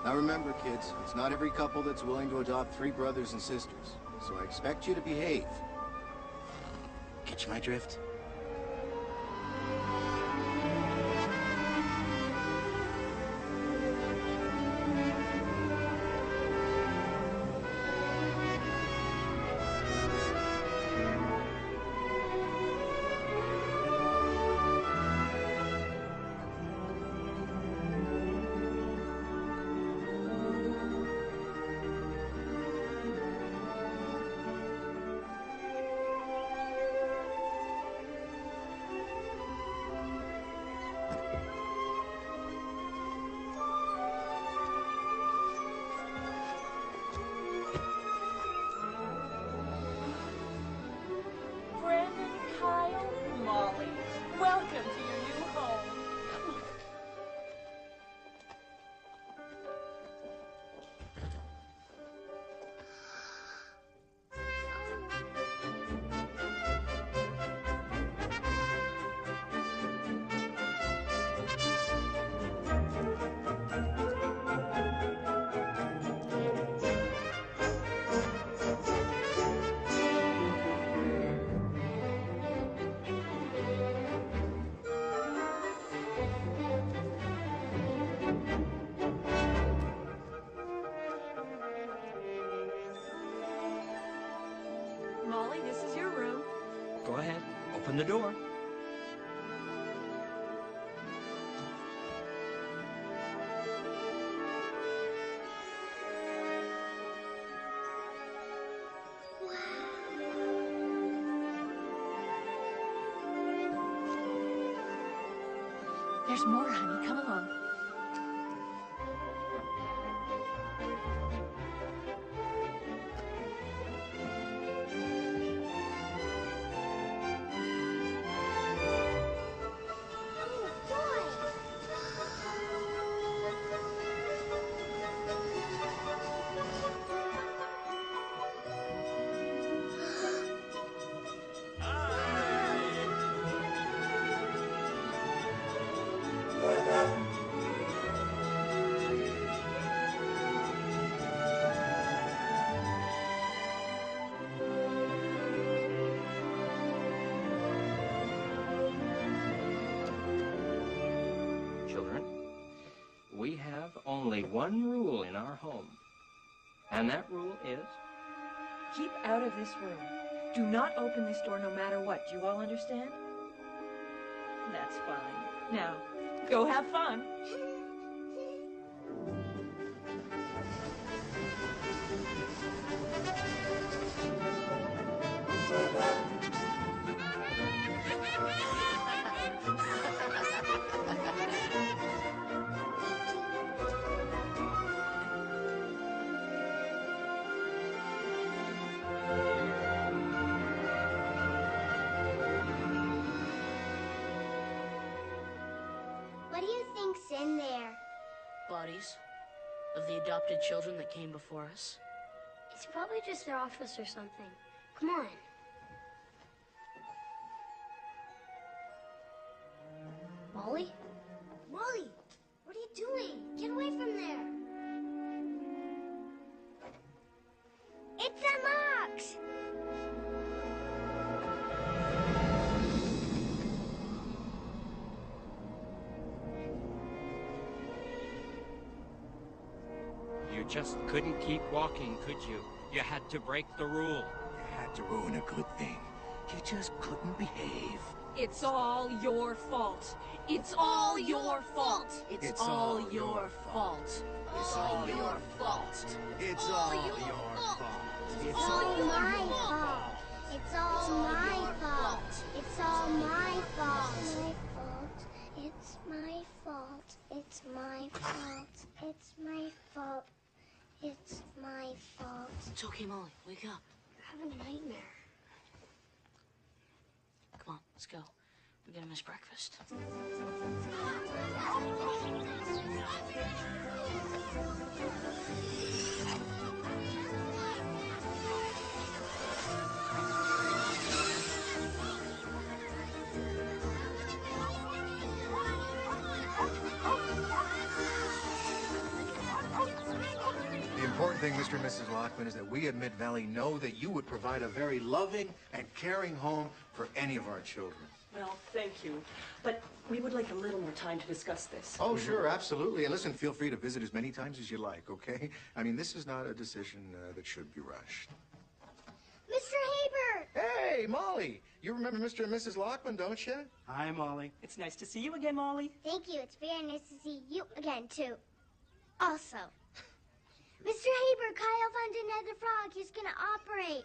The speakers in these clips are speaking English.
Now remember, kids, it's not every couple that's willing to adopt 3 brothers and sisters, so I expect you to behave. Catch my drift? Molly, this is your room. Go ahead. Open the door. There's more, honey. Come along. We have only one rule in our home, and that rule is... Keep out of this room. Do not open this door no matter what. Do you all understand? That's fine. Now, go have fun. What do you think's in there? Bodies of the adopted children that came before us. It's probably just their office or something. Come on. Molly? Molly! What are you doing? Get away from there! You just couldn't keep walking, could you? You had to break the rule. You had to ruin a good thing. You just couldn't behave. It's all your fault. It's all your fault. It's all your fault. It's all your fault. It's all your fault. It's all my fault. It's all my fault. It's all my fault. It's my fault. It's my fault. It's my fault. It's my fault. It's okay, Molly. Wake up. I'm having a nightmare. Come on, let's go. We're gonna miss breakfast. The important thing, Mr. and Mrs. Lockman, is that we at Mid-Valley know that you would provide a very loving and caring home for any of our children. Well, thank you. But we would like a little more time to discuss this. Oh, sure, absolutely. And listen, feel free to visit as many times as you like, okay? I mean, this is not a decision that should be rushed. Mr. Haber! Hey, Molly! You remember Mr. and Mrs. Lockman, don't you? Hi, Molly. It's nice to see you again, Molly. Thank you. It's very nice to see you again, too. Also, Mr. Haber, Kyle found another frog. He's gonna operate.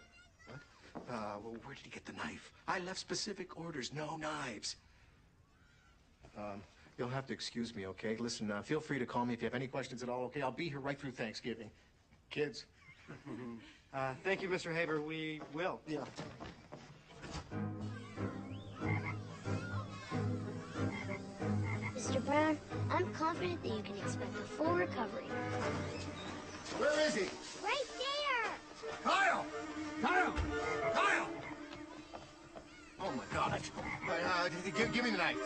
Well, where did he get the knife? I left specific orders, no knives. You'll have to excuse me, okay? Listen, feel free to call me if you have any questions at all, okay? I'll be here right through Thanksgiving. Kids. Thank you, Mr. Haber. We will. Yeah. Mr. Brown, I'm confident that you can expect a full recovery. Where is he? Right there! Kyle! Kyle! Kyle! Oh, my God. Give me the knife.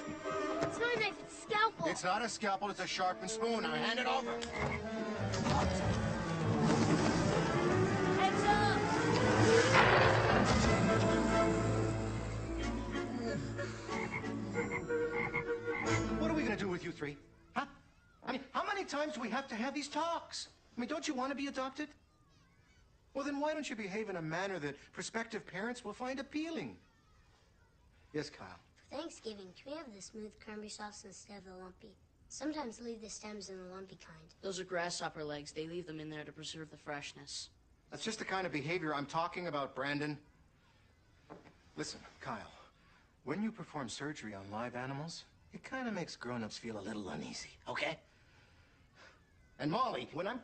It's not a knife, it's a scalpel. It's not a scalpel, it's a sharpened spoon. Now hand it over. Heads up! What are we going to do with you three? Huh? I mean, how many times do we have to have these talks? I mean, don't you want to be adopted? Well, then why don't you behave in a manner that prospective parents will find appealing? Yes, Kyle. For Thanksgiving, can we have the smooth cranberry sauce instead of the lumpy? Sometimes leave the stems in the lumpy kind. Those are grasshopper legs. They leave them in there to preserve the freshness. That's just the kind of behavior I'm talking about, Brandon. Listen, Kyle, when you perform surgery on live animals, it kind of makes grown-ups feel a little uneasy, okay? And Molly, when I'm...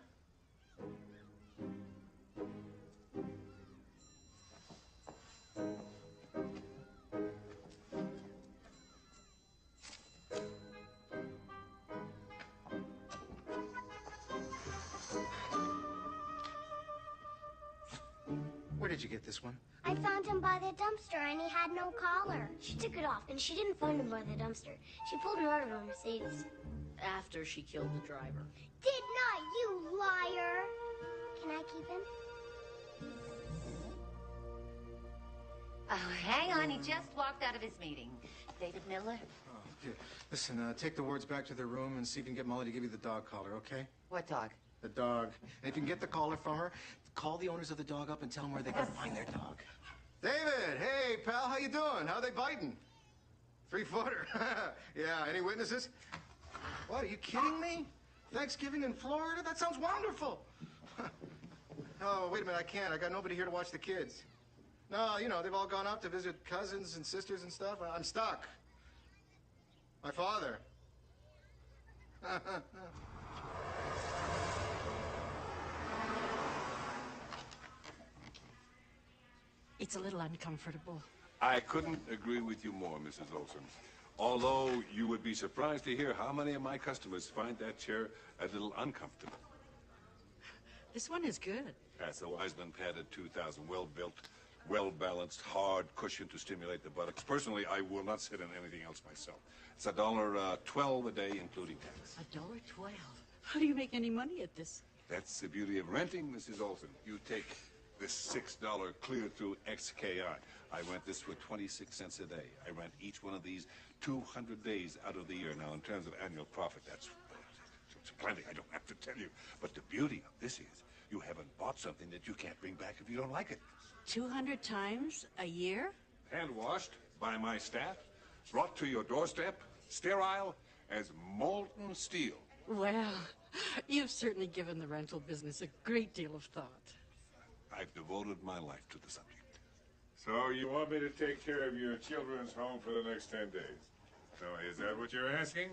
Where did you get this one? I found him by the dumpster and he had no collar. She took it off and she didn't find him by the dumpster. She pulled him out of her Mercedes. After she killed the driver. Did not, you liar! Can I keep him? Oh, hang on. He just walked out of his meeting. David Miller? Oh, dear. Listen, take the wards back to their room and see if you can get Molly to give you the dog collar, okay? What dog? The dog. And if you can get the collar from her, call the owners of the dog up and tell them where they can find their dog. David, hey, pal, how you doing? How they biting? 3-footer. Yeah, any witnesses? What, are you kidding me? Thanksgiving in Florida? That sounds wonderful. Oh, wait a minute, I can't. I got nobody here to watch the kids. No, you know, they've all gone out to visit cousins and sisters and stuff. I'm stuck. My father. It's a little uncomfortable. I couldn't agree with you more, Mrs. Olson. Although you would be surprised to hear how many of my customers find that chair a little uncomfortable. This one is good. That's a Wiseman padded 2000, well-built, well-balanced, hard cushion to stimulate the buttocks. Personally, I will not sit in anything else myself. It's $1.12 a day, including tax. $1.12. How do you make any money at this? That's the beauty of renting, Mrs. Olson. You take this $6 clear-through XKI. I rent this for 26 cents a day. I rent each one of these 200 days out of the year. Now, in terms of annual profit, that's plenty, I don't have to tell you. But the beauty of this is you haven't bought something that you can't bring back if you don't like it. 200 times a year? Hand washed by my staff, brought to your doorstep, sterile as molten steel. Well, you've certainly given the rental business a great deal of thought. I've devoted my life to the subject. So you want me to take care of your children's home for the next 10 days? So is that what you're asking?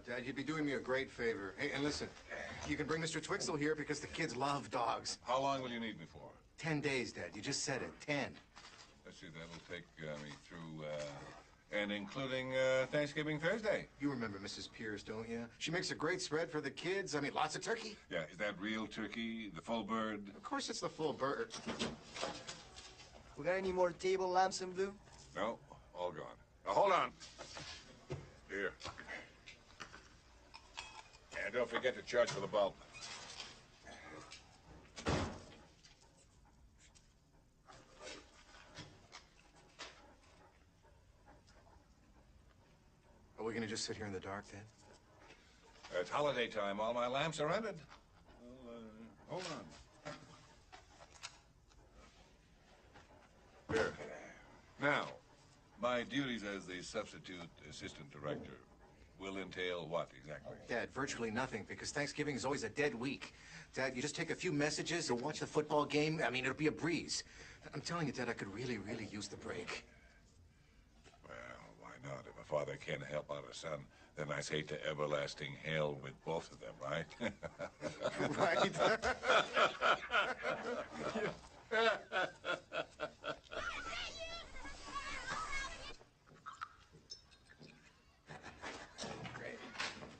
Dad, you'd be doing me a great favor. Hey, and listen, you can bring Mr. Twixel here because the kids love dogs. How long will you need me for? 10 days, Dad. You just said it. 10. Let's see, that'll take me through, and including Thanksgiving Thursday. You remember Mrs. Pierce, don't you? She makes a great spread for the kids. I mean, lots of turkey. Yeah, is that real turkey, the full bird? Of course it's the full bird. We got any more table lamps in blue? No, all gone. Now, hold on. Here. And don't forget to charge for the bulb. Are we gonna just sit here in the dark, then? It's holiday time. All my lamps are rented. Hold on. There. Now, my duties as the substitute assistant director will entail what exactly? Dad, virtually nothing, because Thanksgiving is always a dead week. Dad, you just take a few messages or watch the football game. I mean, it'll be a breeze. I'm telling you, Dad, I could really, really use the break. Well, why not? If a father can't help out a son, then I say to everlasting hell with both of them, right? Right.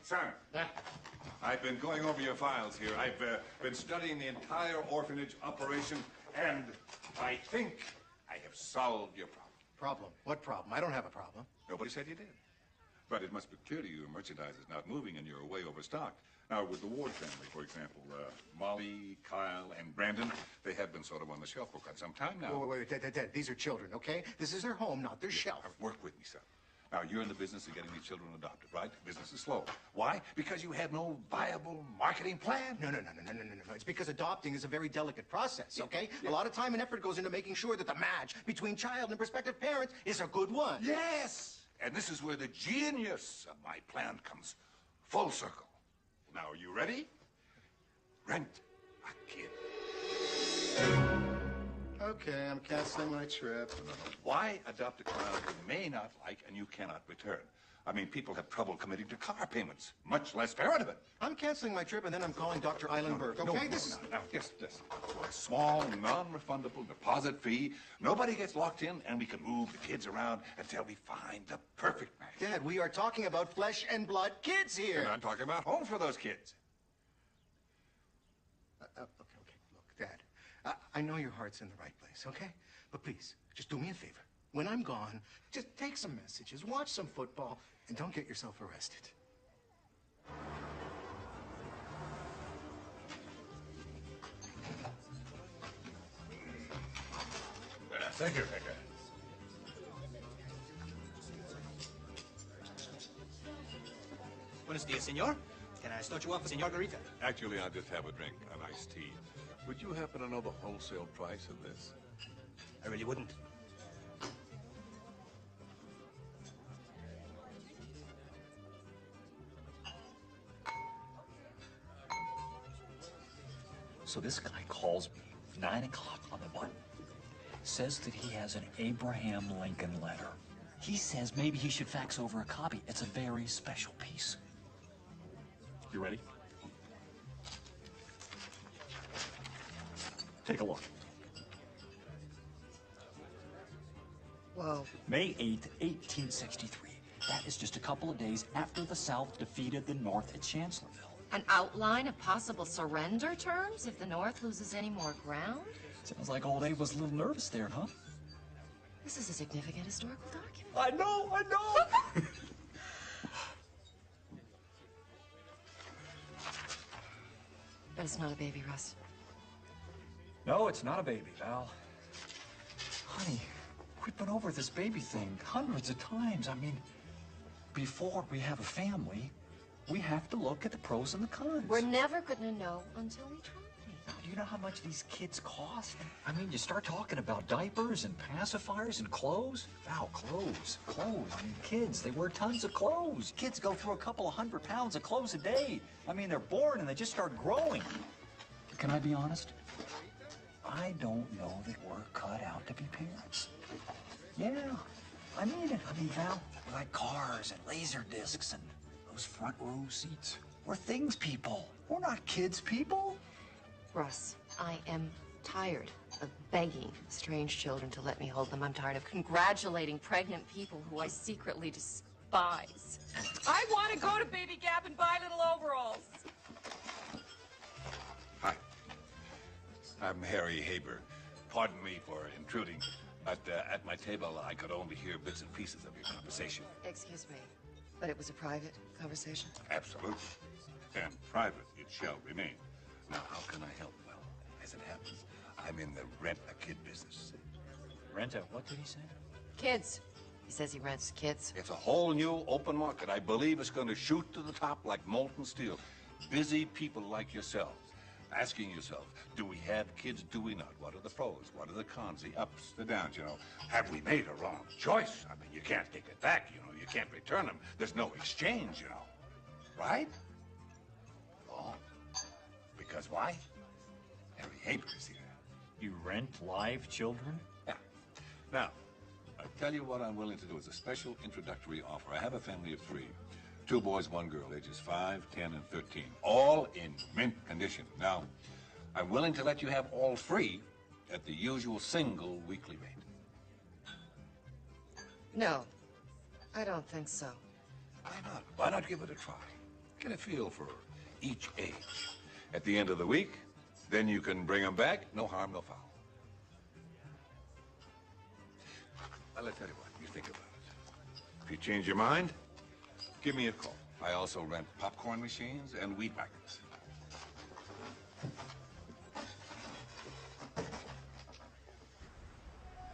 Son, I've been going over your files here. I've been studying the entire orphanage operation, and I think I have solved your problem. Problem? What problem? I don't have a problem. Nobody said you did. But it must be clear to you your merchandise is not moving and you're way overstocked. Now, with the Ward family, for example, Molly, Kyle, and Brandon, they have been sort of on the shelf for quite some time now. Wait, Dad, these are children, okay? This is their home, not their shelf. Work with me, son. Now, you're in the business of getting these children adopted, right? Business is slow. Why? Because you had no viable marketing plan? No. It's because adopting is a very delicate process, okay? Yeah. A lot of time and effort goes into making sure that the match between child and prospective parents is a good one. Yes! And this is where the genius of my plan comes full circle. Now, are you ready? Rent a kid. Okay, I'm canceling my trip. No. Why adopt a child you may not like and you cannot return? I mean, people have trouble committing to car payments, much less parent of it. I'm canceling my trip, and then I'm calling Dr. Eilenberg, okay? Now, just for a small, non-refundable deposit fee, nobody gets locked in, and we can move the kids around until we find the perfect match. Dad, we are talking about flesh and blood kids here. And I'm talking about homes for those kids. Okay. Look, Dad, I know your heart's in the right place, okay? But please, just do me a favor. When I'm gone, just take some messages, watch some football, and don't get yourself arrested. Thank you, Becca. Buenos dias, senor. Can I start you off with Senor Garita? Actually, I'll just have a drink, an iced tea. Would you happen to know the wholesale price of this? I really wouldn't. So this guy calls me 9 o'clock on the button. Says that he has an Abraham Lincoln letter. He says maybe he should fax over a copy. It's a very special piece. You ready? Take a look. Wow. May 8th, 1863. That is just a couple of days after the South defeated the North at Chancellorsville. An outline of possible surrender terms if the North loses any more ground? Sounds like old Abe was a little nervous there, huh? This is a significant historical document. I know! But it's not a baby, Russ. No, it's not a baby, Val. Honey, we've been over this baby thing hundreds of times. I mean, before we have a family, We have to look at the pros and the cons. We're never gonna know until we try. Do you know how much these kids cost? I mean, you start talking about diapers and pacifiers and clothes. Val, clothes. I mean, kids, they wear tons of clothes. Kids go through a couple of 100 pounds of clothes a day. I mean, they're born and they just start growing. Can I be honest? I don't know that we're cut out to be parents. Yeah, I mean it. I mean, Val, we like cars and laser discs and those front row seats. We're things people. We're not kids people. Russ, I am tired of begging strange children to let me hold them. I'm tired of congratulating pregnant people who I secretly despise. I want to go to Baby Gap and buy little overalls. Hi. I'm Harry Haber. Pardon me for intruding, but at my table I could only hear bits and pieces of your conversation. Excuse me, but it was a private conversation? Absolutely. And private it shall remain. Now, how can I help? Well, as it happens, I'm in the rent-a-kid business. Rent a, what did he say? Kids. He says he rents kids. It's a whole new open market. I believe it's going to shoot to the top like molten steel. Busy people like yourselves, asking yourself, do we have kids, do we not? What are the pros? What are the cons, the ups, the downs, you know? Have we made a wrong choice? I mean, you can't take it back, you know? You can't return them. There's no exchange, you know? Right? Wrong. Because why? Harry Haber is here. You rent live children? Yeah. Now, I'll tell you what I'm willing to do as a special introductory offer. I have a family of 3. 2 boys, 1 girl, ages 5, 10, and 13. All in mint condition. Now, I'm willing to let you have all free at the usual single weekly rate. No, I don't think so. Why not? Why not give it a try? Get a feel for each age. At the end of the week, then you can bring them back. No harm, no foul. Well, let's tell you what. You think about it. If you change your mind, give me a call. I also rent popcorn machines and weed whackers.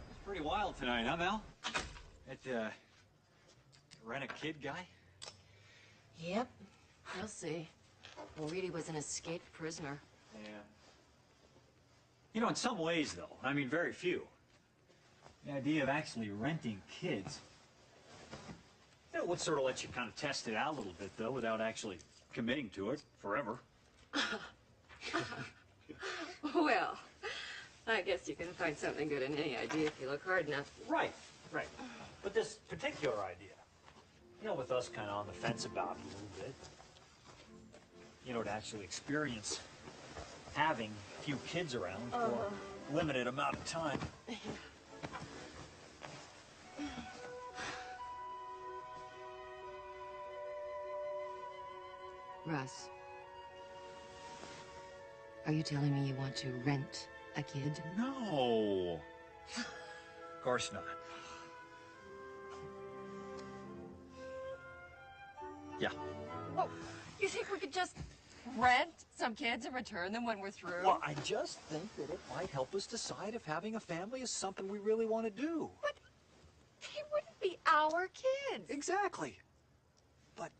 It's pretty wild tonight, huh, Val? That, rent-a-kid guy? Yep, you'll see. Well, Reedy was an escaped prisoner. Yeah. You know, in some ways, though, I mean, very few. The idea of actually renting kids, it would sort of let you kind of test it out a little bit, though, without actually committing to it forever. Well, I guess you can find something good in any idea if you look hard enough. Right. But this particular idea, you know, with us kind of on the fence about it a little bit, you know, to actually experience having a few kids around for a limited amount of time. Russ, are you telling me you want to rent a kid? No. Of course not. Yeah. Oh, you think we could just rent some kids and return them when we're through? Well, I just think that it might help us decide if having a family is something we really want to do. But they wouldn't be our kids. Exactly. But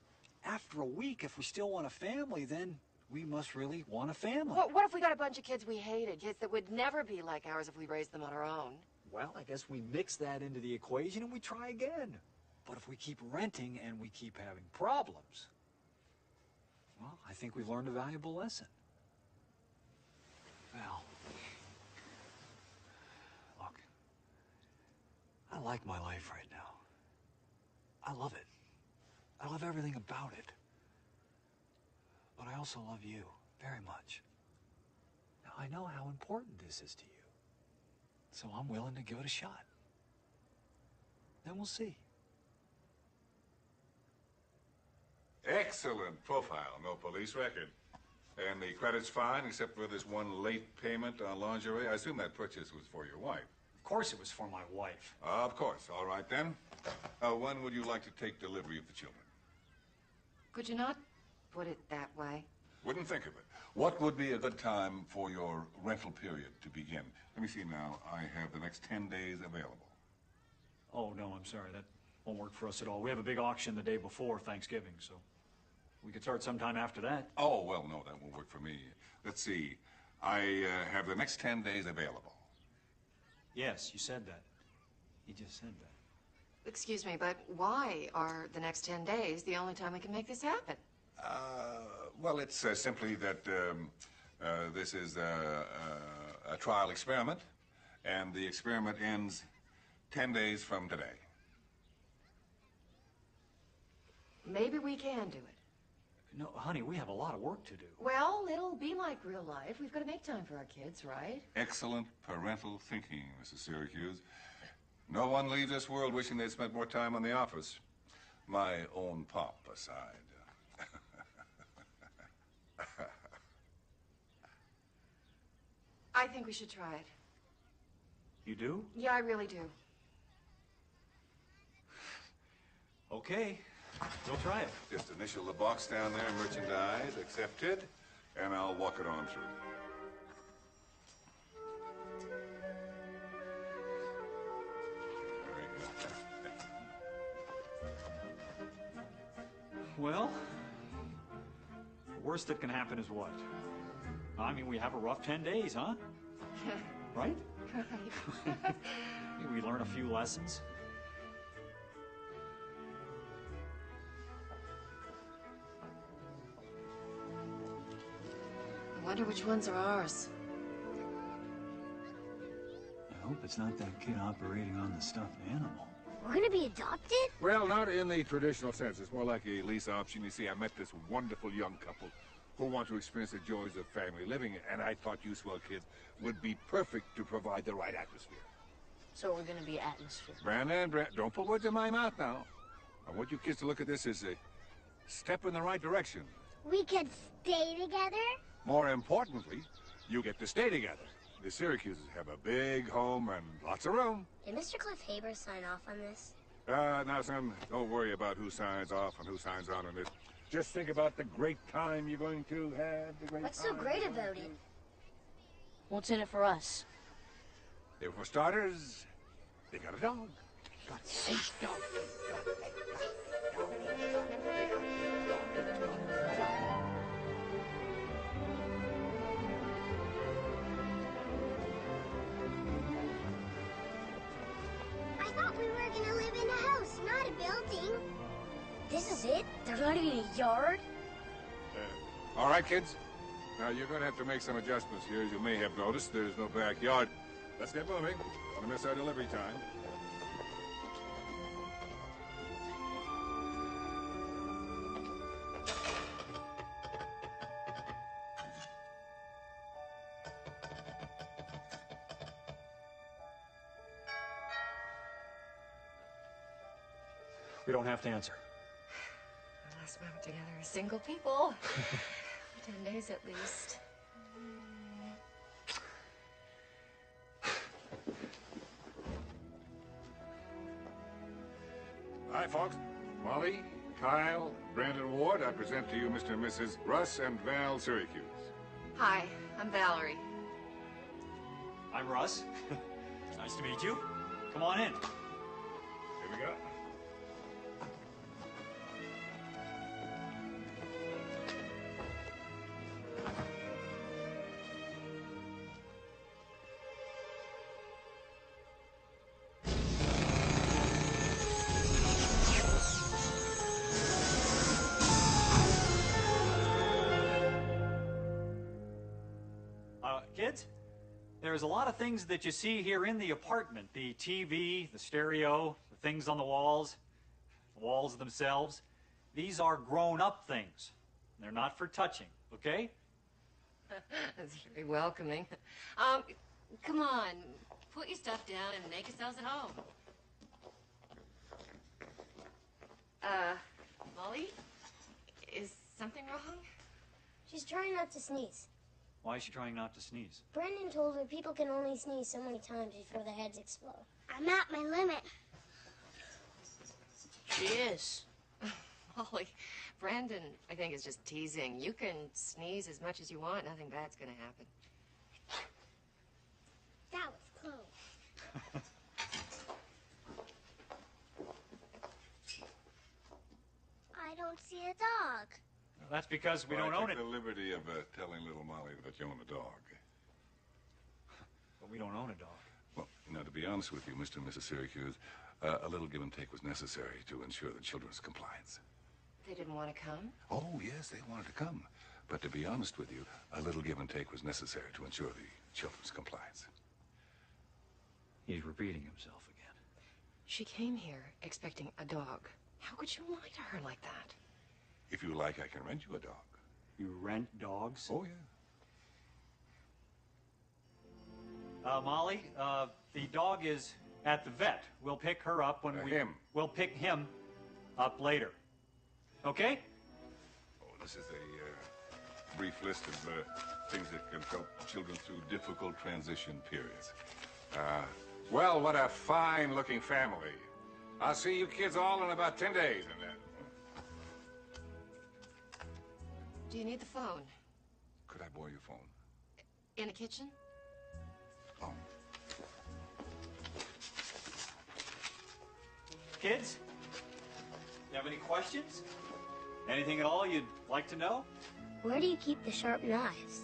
after a week, if we still want a family, then we must really want a family. What if we got a bunch of kids we hated? Kids that would never be like ours if we raised them on our own? Well, I guess we mix that into the equation and we try again. But if we keep renting and we keep having problems, well, I think we've learned a valuable lesson. Val, look, I like my life right now. I love it. I love everything about it. But I also love you very much. Now, I know how important this is to you. So I'm willing to give it a shot. Then we'll see. Excellent profile, no police record. And the credit's fine, except for this one late payment on lingerie. I assume that purchase was for your wife. Of course it was for my wife. Of course. All right, then. When would you like to take delivery of the children? Could you not put it that way? Wouldn't think of it. What would be a good time for your rental period to begin? Let me see now. I have the next 10 days available. Oh, no, I'm sorry. That won't work for us at all. We have a big auction the day before Thanksgiving, so... We could start sometime after that. Oh, well, no, that won't work for me. Let's see. I have the next 10 days available. Yes, you said that. You just said that. Excuse me, but why are the next 10 days the only time we can make this happen? Well, it's simply that this is a trial experiment, and the experiment ends 10 days from today. Maybe we can do it. No, honey, we have a lot of work to do. Well, it'll be like real life. We've got to make time for our kids, right? Excellent parental thinking, Mrs. Syracuse. No one leaves this world wishing they'd spent more time on the office. My own pop aside. I think we should try it. You do? Yeah, I really do. Okay, we'll try it. Just initial the box down there, merchandise, accepted, and I'll walk it on through. Very good. Well, the worst that can happen is what? I mean, we have a rough 10 days, huh? Right? Right. Maybe we learn a few lessons. I wonder which ones are ours. I hope it's not that kid operating on the stuffed animal. We're gonna be adopted? Well, not in the traditional sense. It's more like a lease option. You see, I met this wonderful young couple who want to experience the joys of family living, and I thought you swell kids would be perfect to provide the right atmosphere. So we're gonna be atmosphere. Brandon, don't put words in my mouth now. I want you kids to look at this as a step in the right direction. We could stay together? More importantly, you get to stay together. The Syracuses have a big home and lots of room. Did Mr. Cliff Haber sign off on this? Now, son, don't worry about who signs off and who signs on this. Just think about the great time you're going to have. What's so great about it? What's in it for us? For starters, they got a dog. Got a safe dog. I thought we were gonna live in a house, not a building. This is it? There's not even a yard? All right, kids. Now, you're going to have to make some adjustments here. As you may have noticed, there's no backyard. Let's get moving. Don't want to miss our delivery time. We don't have to answer. Last moment together as single people. 10 days at least. Hi, folks. Molly, Kyle, Brandon Ward, I present to you Mr. and Mrs. Russ and Val Syracuse. Hi, I'm Valerie. I'm Russ. Nice to meet you. Come on in. Here we go. Kids, there's a lot of things that you see here in the apartment. The TV, the stereo, the things on the walls themselves. These are grown-up things. They're not for touching, okay? That's very welcoming. Come on, put your stuff down and make yourselves at home. Molly, is something wrong? She's trying not to sneeze. Why is she trying not to sneeze? Brendan told her people can only sneeze so many times before their heads explode. I'm at my limit. She is. Molly, Brandon, I think, is just teasing. You can sneeze as much as you want. Nothing bad's gonna happen. That was close. I don't see a dog. That's because we Well, don't I own took it. the liberty of telling little Molly that you own a dog. But we don't own a dog. Well, now, to be honest with you, Mr. and Mrs. Syracuse, a little give and take was necessary to ensure the children's compliance. They didn't want to come? Oh, yes, they wanted to come. But to be honest with you, a little give and take was necessary to ensure the children's compliance. He's repeating himself again. She came here expecting a dog. How could you lie to her like that? If you like, I can rent you a dog. You rent dogs? Oh, yeah. Molly, the dog is at the vet. We'll pick her up when Him. We'll pick him up later. Okay? Oh, this is a brief list of things that can help children through difficult transition periods. Well, what a fine-looking family. I'll see you kids all in about 10 days, and then... Do you need the phone? Could I borrow your phone? In the kitchen? Oh. Kids? You have any questions? Anything at all you'd like to know? Where do you keep the sharp knives?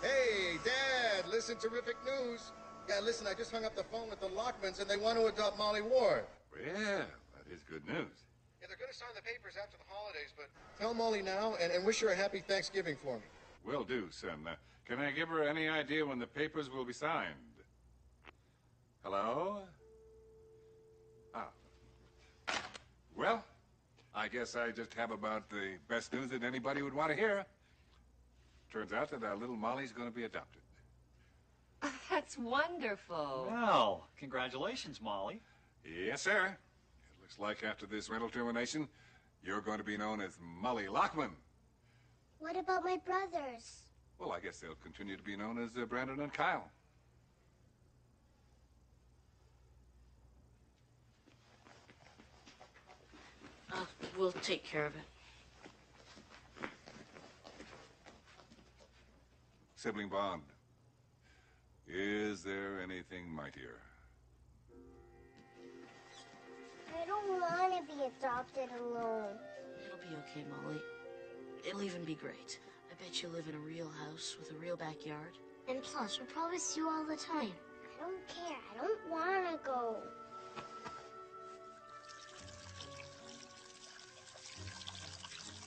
Hey, Dad, listen, terrific news. Yeah, listen, I just hung up the phone with the Lockmans, and they want to adopt Molly Ward. Well, that is good news. Yeah, they're going to sign the papers after the holidays, but tell Molly now and wish her a happy Thanksgiving for me. Will do, son. Can I give her any idea when the papers will be signed? Hello? Ah. Well, I guess I just have about the best news that anybody would want to hear. Turns out that our little Molly's going to be adopted. Oh, that's wonderful. Well, congratulations, Molly. Yes, sir. It looks like after this rental termination, you're going to be known as Molly Lockman. What about my brothers? Well, I guess they'll continue to be known as Brandon and Kyle. We'll take care of it. Sibling bond. Is there anything mightier? I don't want to be adopted alone. It'll be okay, Molly. It'll even be great. I bet you live in a real house with a real backyard. And plus, we'll probably see you all the time. I don't care. I don't want to go.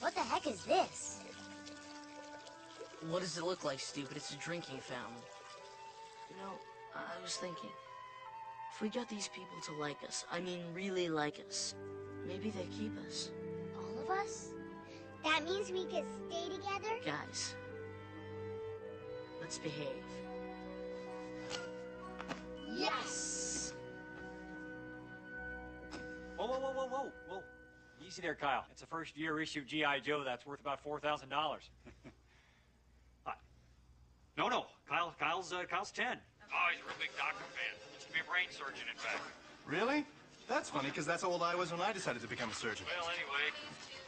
What the heck is this? What does it look like, stupid? It's a drinking fountain. You know, I was thinking, if we got these people to like us, I mean really like us, maybe they'd keep us. All of us? That means we could stay together? Guys, let's behave. Yes! Whoa, whoa, whoa, whoa, whoa, whoa. Easy there, Kyle. It's a first-year issue G.I. Joe that's worth about $4,000. No. Kyle's 10. Oh, he's a real big doctor fan. Used to be a brain surgeon, in fact. Really? That's funny, because that's how old I was when I decided to become a surgeon. Well, anyway,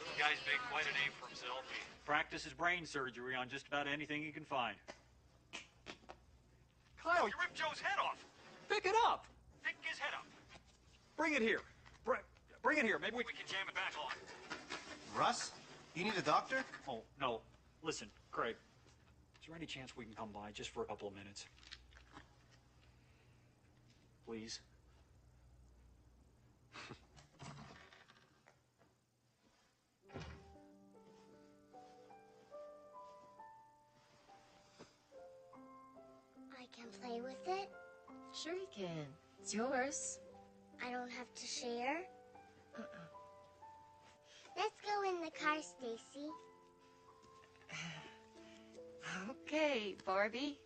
little guy's made quite a name for himself. He practices brain surgery on just about anything he can find. Kyle, you ripped Joe's head off. Pick it up. Pick his head up. Bring it here. Bring it here. Maybe we can jam it back on. Russ, you need a doctor? Oh, no. Listen, Craig, is there any chance we can come by just for a couple of minutes? Please? I can play with it? Sure you can. It's yours. I don't have to share? Let's go in the car, Stacy. Okay, Barbie.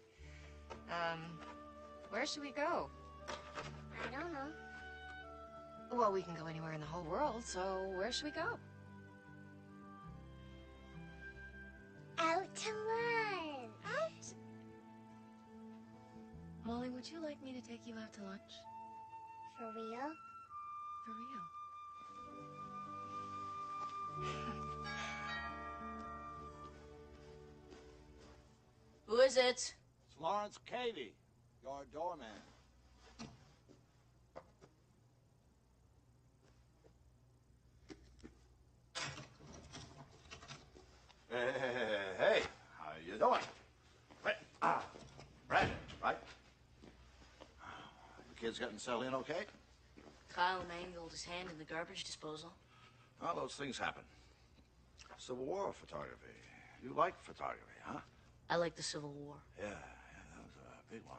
Where should we go? I don't know. Well, we can go anywhere in the whole world, so where should we go? Out to lunch. Out? Molly, would you like me to take you out to lunch? For real? For real. Who is it? It's Lawrence Cavey, your doorman. Hey, how you doing? Brandon, right? The kids getting settled in okay? Kyle mangled his hand in the garbage disposal. Well, those things happen. Civil War photography. You like photography, huh? I like the Civil War. Yeah, that was a big one.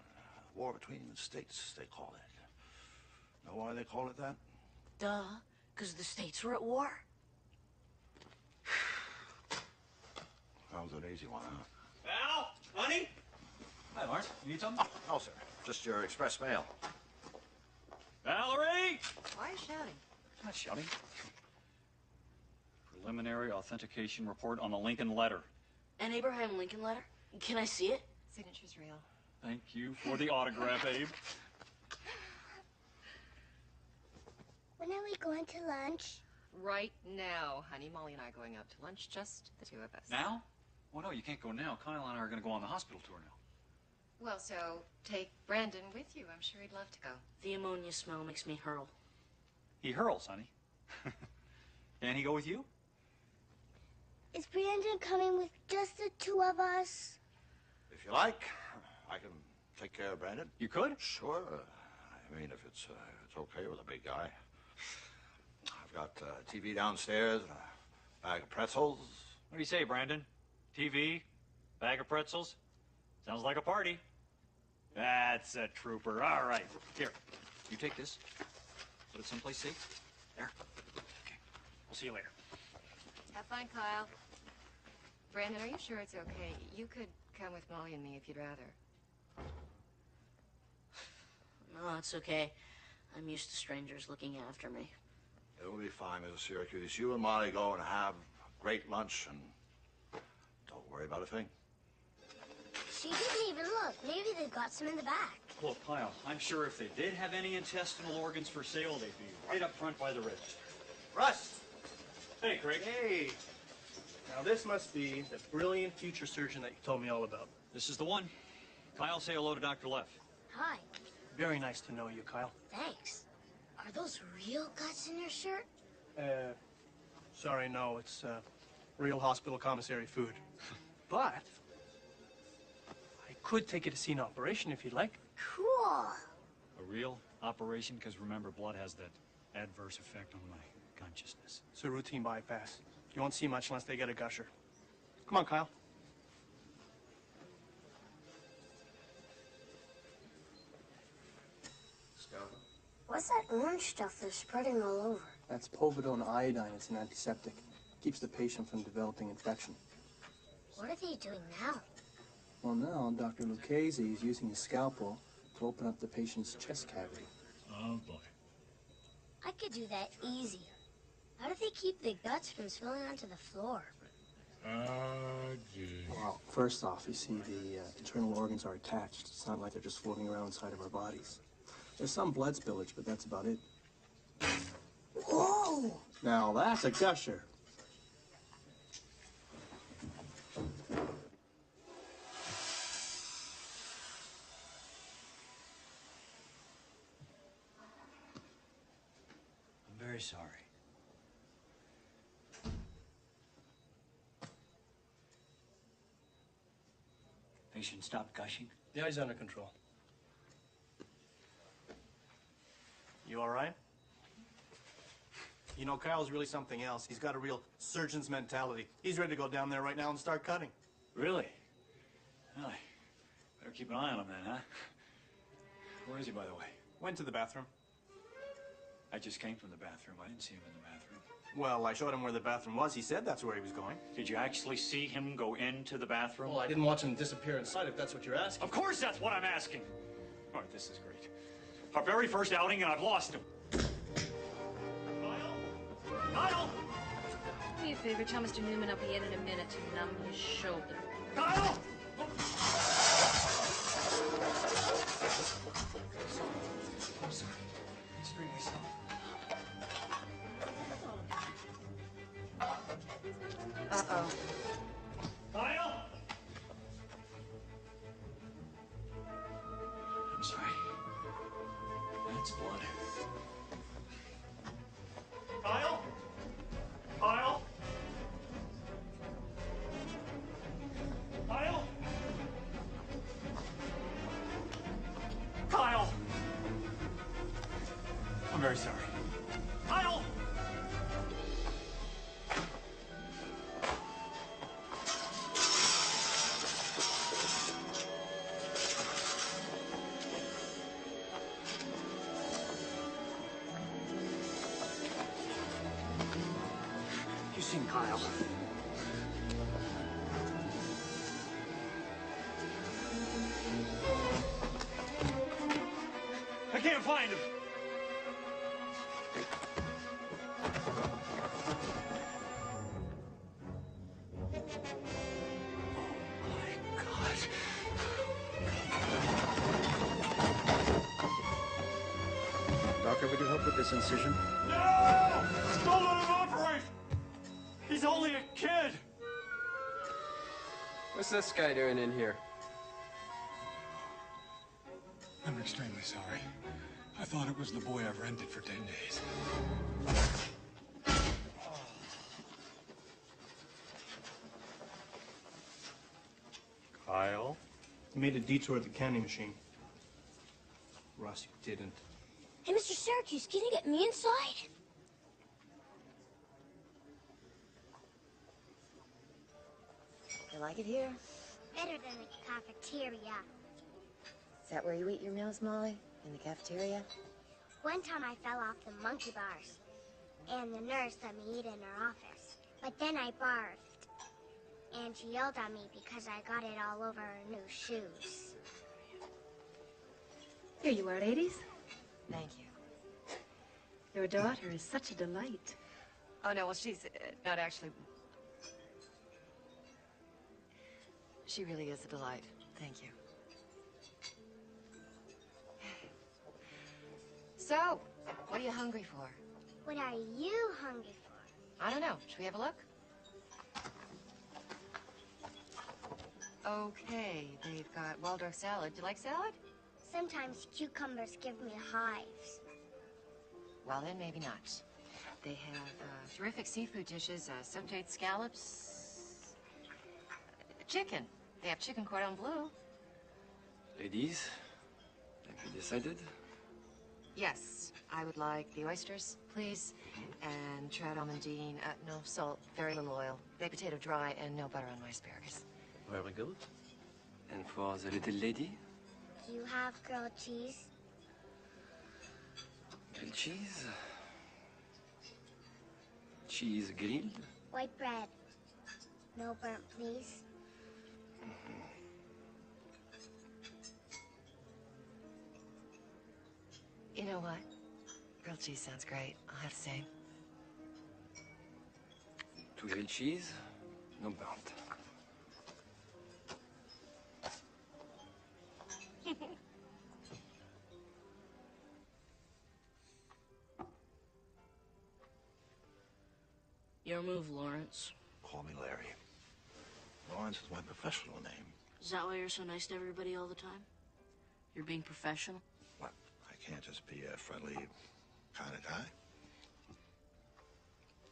War between the states, they call it. Know why they call it that? Duh, because the states were at war. That was an easy one, huh? Val, honey. Hi, Lawrence. You need something? Oh, no, sir. Just your express mail. Valerie! Why are you shouting? I'm not shouting. Preliminary authentication report on the Lincoln letter. An Abraham Lincoln letter? Can I see it? Signature's real. Thank you for the autograph, Abe. When are we going to lunch? Right now, honey. Molly and I are going out to lunch, just the two of us. Now? Well, no, you can't go now. Kyle and I are going to go on the hospital tour now. Well, so take Brandon with you. I'm sure he'd love to go. The ammonia smell makes me hurl. He hurls, honey. Can he go with you? Is Brandon coming with just the two of us? If you like, I can take care of Brandon. You could? Sure. I mean, if it's okay with a big guy. I've got TV downstairs and a bag of pretzels. What do you say, Brandon? TV? Bag of pretzels? Sounds like a party. That's a trooper. All right. Here, you take this. Put it someplace safe. There. Okay. We'll see you later. Have fun, Kyle. Brandon, are you sure it's okay? You could come with Molly and me if you'd rather. No, it's okay. I'm used to strangers looking after me. It'll be fine, Mrs. Syracuse. You and Molly go and have a great lunch and don't worry about a thing. She didn't even look. Maybe they've got some in the back. Look, Kyle, I'm sure if they did have any intestinal organs for sale, they'd be right up front by the register. Russ! Hey, Craig. Hey! Now this must be the brilliant future surgeon that you told me all about. This is the one. Kyle, say hello to Dr. Leff. Hi. Very nice to know you, Kyle. Thanks. Are those real guts in your shirt? Sorry, no, it's real hospital commissary food. But I could take you to see an operation if you'd like. Cool. A real operation? Because remember, blood has that adverse effect on my consciousness. It's a routine bypass. You won't see much unless they get a gusher. Come on, Kyle. What's that orange stuff they're spreading all over? That's povidone iodine. It's an antiseptic. Keeps the patient from developing infection. What are they doing now? Well, now Dr. Lucchese is using his scalpel to open up the patient's chest cavity. Oh, boy. I could do that easy. How do they keep the guts from spilling onto the floor? Well, first off, you see the internal organs are attached. It's not like they're just floating around inside of our bodies. There's some blood spillage, but that's about it. Whoa! Now that's a gusher. I'm very sorry. Patient stopped gushing? Yeah, he's under control. You all right? You know, Kyle's really something else. He's got a real surgeon's mentality. He's ready to go down there right now and start cutting. Really? Well, I better keep an eye on him then, huh? Where is he, by the way? Went to the bathroom. I just came from the bathroom. I didn't see him in the bathroom. Well, I showed him where the bathroom was. He said that's where he was going. Did you actually see him go into the bathroom? Well, I didn't watch him disappear inside, if that's what you're asking. Of course that's what I'm asking. All right, this is great. Our very first outing, and I've lost him. Kyle! Do me a favor, tell Mr. Newman I'll be in a minute to numb his shoulder. Kyle! I'm sorry. Scream myself. Uh-oh. Kyle! I'm sorry. That's blood. Kyle? Kyle? Kyle. I can't find him. Doctor, would you help with this incision? No! Don't let him operate! He's only a kid! What's this guy doing in here? I'm extremely sorry. I thought it was the boy I've rented for 10 days. Kyle? You made a detour at the candy machine. Russ, you didn't. Hey, Mr. Syracuse, can you get me inside? You like it here? Better than the cafeteria. Is that where you eat your meals, Molly? In the cafeteria? One time I fell off the monkey bars, and the nurse let me eat in her office. But then I barfed, and she yelled at me because I got it all over her new shoes. Here you are, ladies. Thank you. Your daughter is such a delight. Oh, no, well, she's not actually... She really is a delight. Thank you. So, what are you hungry for? What are you hungry for? I don't know. Should we have a look? Okay, they've got Waldorf salad. Do you like salad? Sometimes cucumbers give me hives. Well, then maybe not. They have terrific seafood dishes, sauteed scallops, chicken. They have chicken cordon bleu. Ladies, have you decided? Yes, I would like the oysters, please, and trout almondine. No salt, very little oil, baked potato dry, and no butter on my asparagus. Very good. And for the little lady? Do you have grilled cheese? Grilled cheese? Cheese grilled? White bread. No burnt, please. You know what? Grilled cheese sounds great. I'll have the same. 2 grilled cheese, no burnt. Your move, Lawrence. Call me Larry. Lawrence is my professional name. Is that why you're so nice to everybody all the time? You're being professional? What? I can't just be a friendly kind of guy.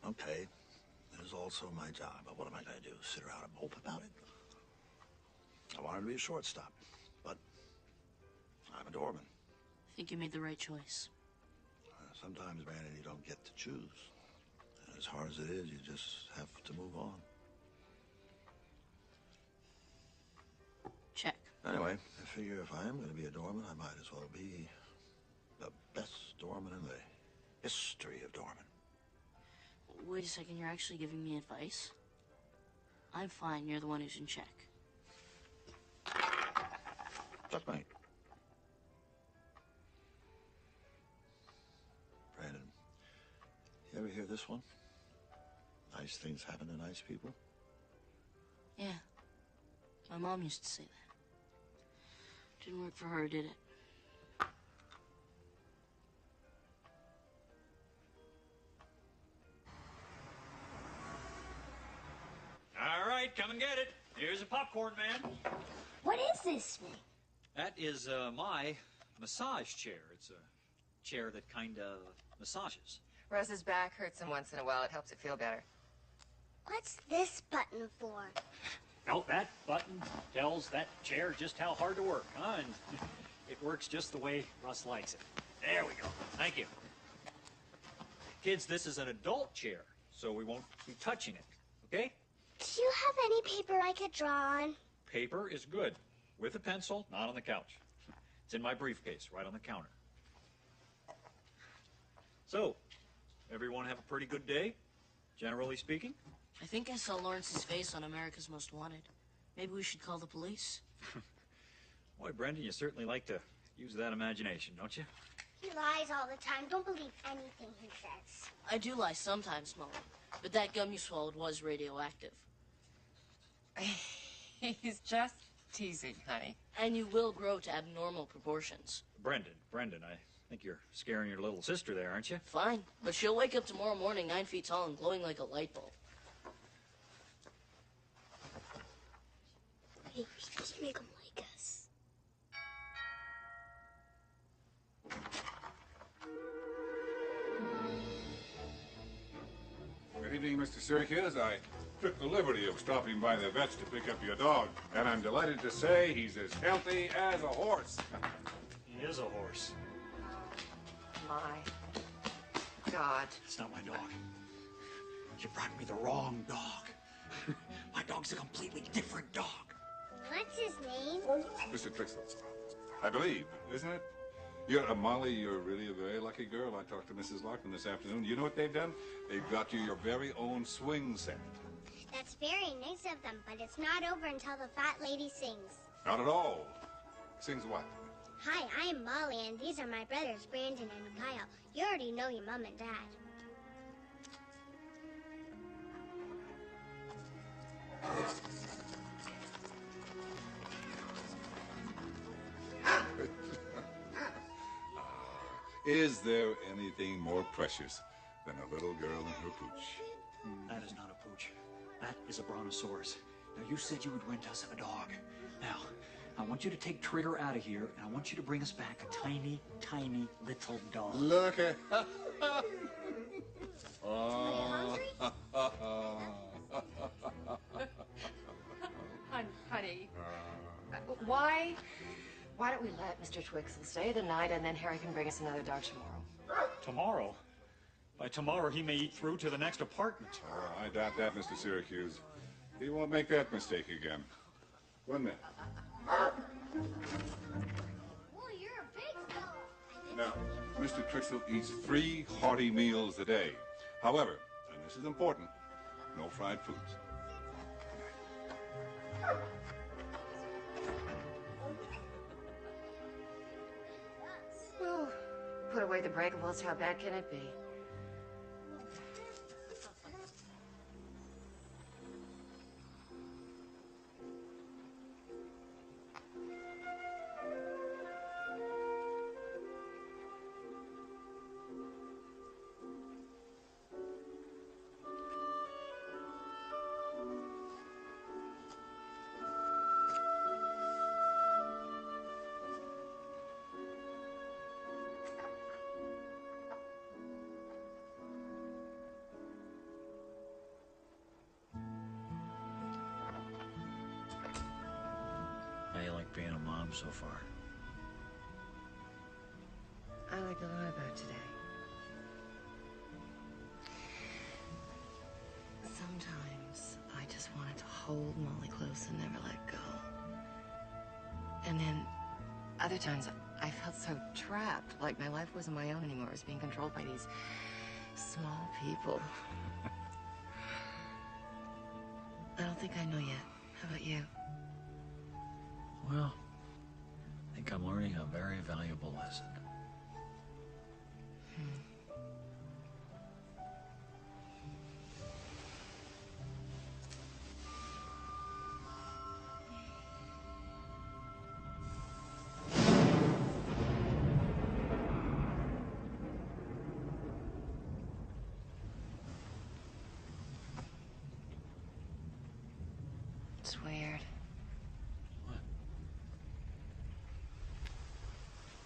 Okay, it is also my job, but what am I going to do? Sit around and mope about it? I wanted to be a shortstop, but I'm a doorman. I think you made the right choice. Sometimes, Brandon, you don't get to choose. As hard as it is, you just have to move on. Check. Anyway, I figure if I am going to be a doorman, I might as well be the best doorman in the history of doormen. Wait a second, you're actually giving me advice? I'm fine, you're the one who's in check. Checkmate. Brandon, you ever hear this one? Nice things happen to nice people? Yeah. My mom used to say that. Didn't work for her, did it? All right, come and get it. Here's a popcorn man. What is this thing? That is my massage chair. It's a chair that kind of massages. Rose's back hurts him once in a while. It helps it feel better. What's this button for? Well, that button tells that chair just how hard to work, huh? And it works just the way Russ likes it. There we go. Thank you. Kids, this is an adult chair, so we won't be touching it, okay? Do you have any paper I could draw on? Paper is good. With a pencil, not on the couch. It's in my briefcase, right on the counter. So, everyone have a pretty good day, generally speaking? I think I saw Lawrence's face on America's Most Wanted. Maybe we should call the police. Boy, Brendan, you certainly like to use that imagination, don't you? He lies all the time. Don't believe anything he says. I do lie sometimes, Molly. But that gum you swallowed was radioactive. He's just teasing, honey. And you will grow to abnormal proportions. Brendan, I think you're scaring your little sister there, aren't you? Fine, but she'll wake up tomorrow morning 9 feet tall and glowing like a light bulb. Hey, we're supposed to make him like us. Good evening, Mr. Syracuse. I took the liberty of stopping by the vet's to pick up your dog, and I'm delighted to say he's as healthy as a horse. He is a horse. My God. It's not my dog. You brought me the wrong dog. My dog's a completely different dog. What's his name? Mr. Trixel, I believe, isn't it? Molly, you're really a very lucky girl. I talked to Mrs. Larkin this afternoon. You know what they've done? They've got you your very own swing set. That's very nice of them, but it's not over until the fat lady sings. Not at all. Sings what? Hi, I'm Molly, and these are my brothers, Brandon and Kyle. You already know your mom and dad. Is there anything more precious than a little girl and her pooch? That is not a pooch. That is a brontosaurus. Now, you said you would rent us a dog. Now, I want you to take Trigger out of here, and I want you to bring us back a tiny, tiny little dog. Look at... Honey, why don't we let Mr. Twixel stay the night, and then Harry can bring us another dog tomorrow? Tomorrow? By tomorrow, he may eat through to the next apartment. I doubt that, Mr. Syracuse. He won't make that mistake again. 1 minute. Oh, you're a big dog. Now, Mr. Trixel eats 3 hearty meals a day. However, and this is important, no fried foods. Oh, put away the breakables. How bad can it be? How you like being a mom so far? I like a lot about today. Sometimes I just wanted to hold Molly close and never let go. And then other times I felt so trapped, like my life wasn't my own anymore. It was being controlled by these small people. I don't think I know yet. How about you? Well, I think I'm learning a very valuable lesson. It's weird.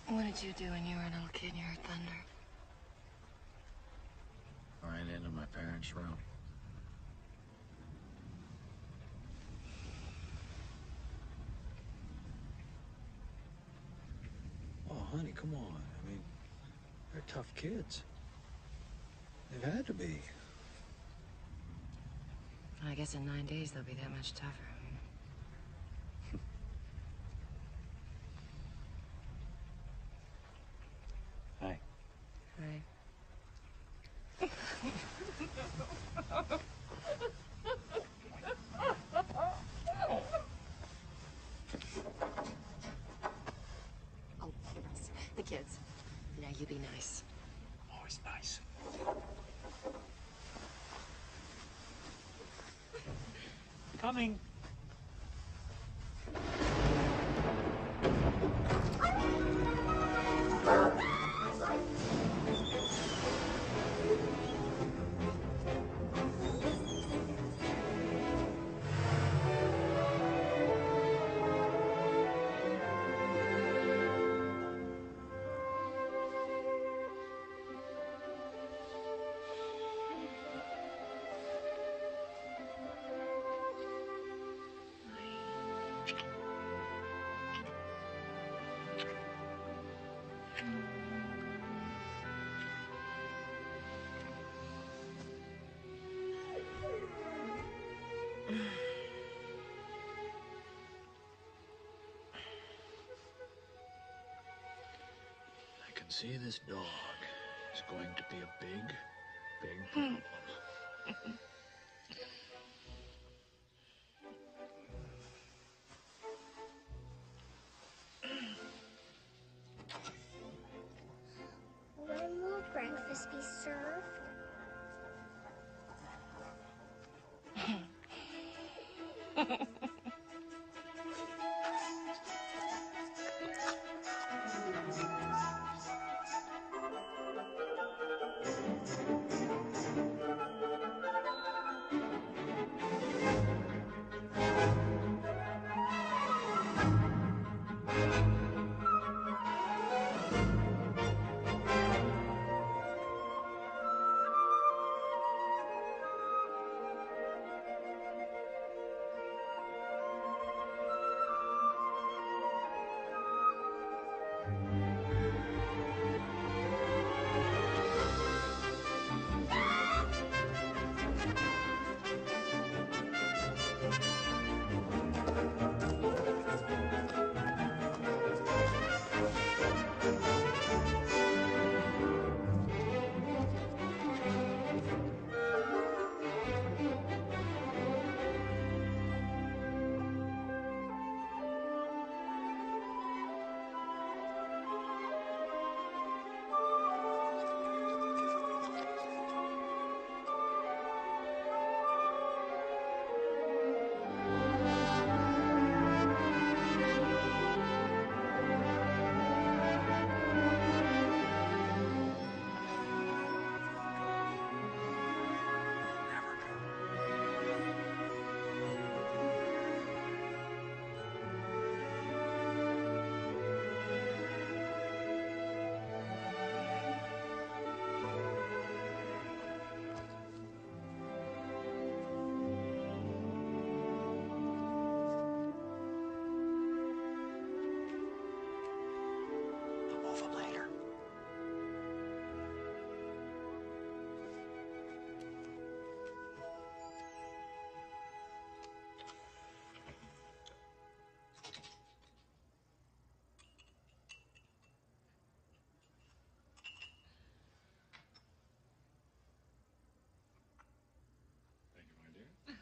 What did you do when you were a little kid and you heard thunder? I ran into my parents' room. Oh, honey, come on. I mean, they're tough kids. They've had to be. I guess in 9 days they'll be that much tougher. Hi. Hi. Coming. I can see this dog is going to be a big, big problem. When will breakfast be served?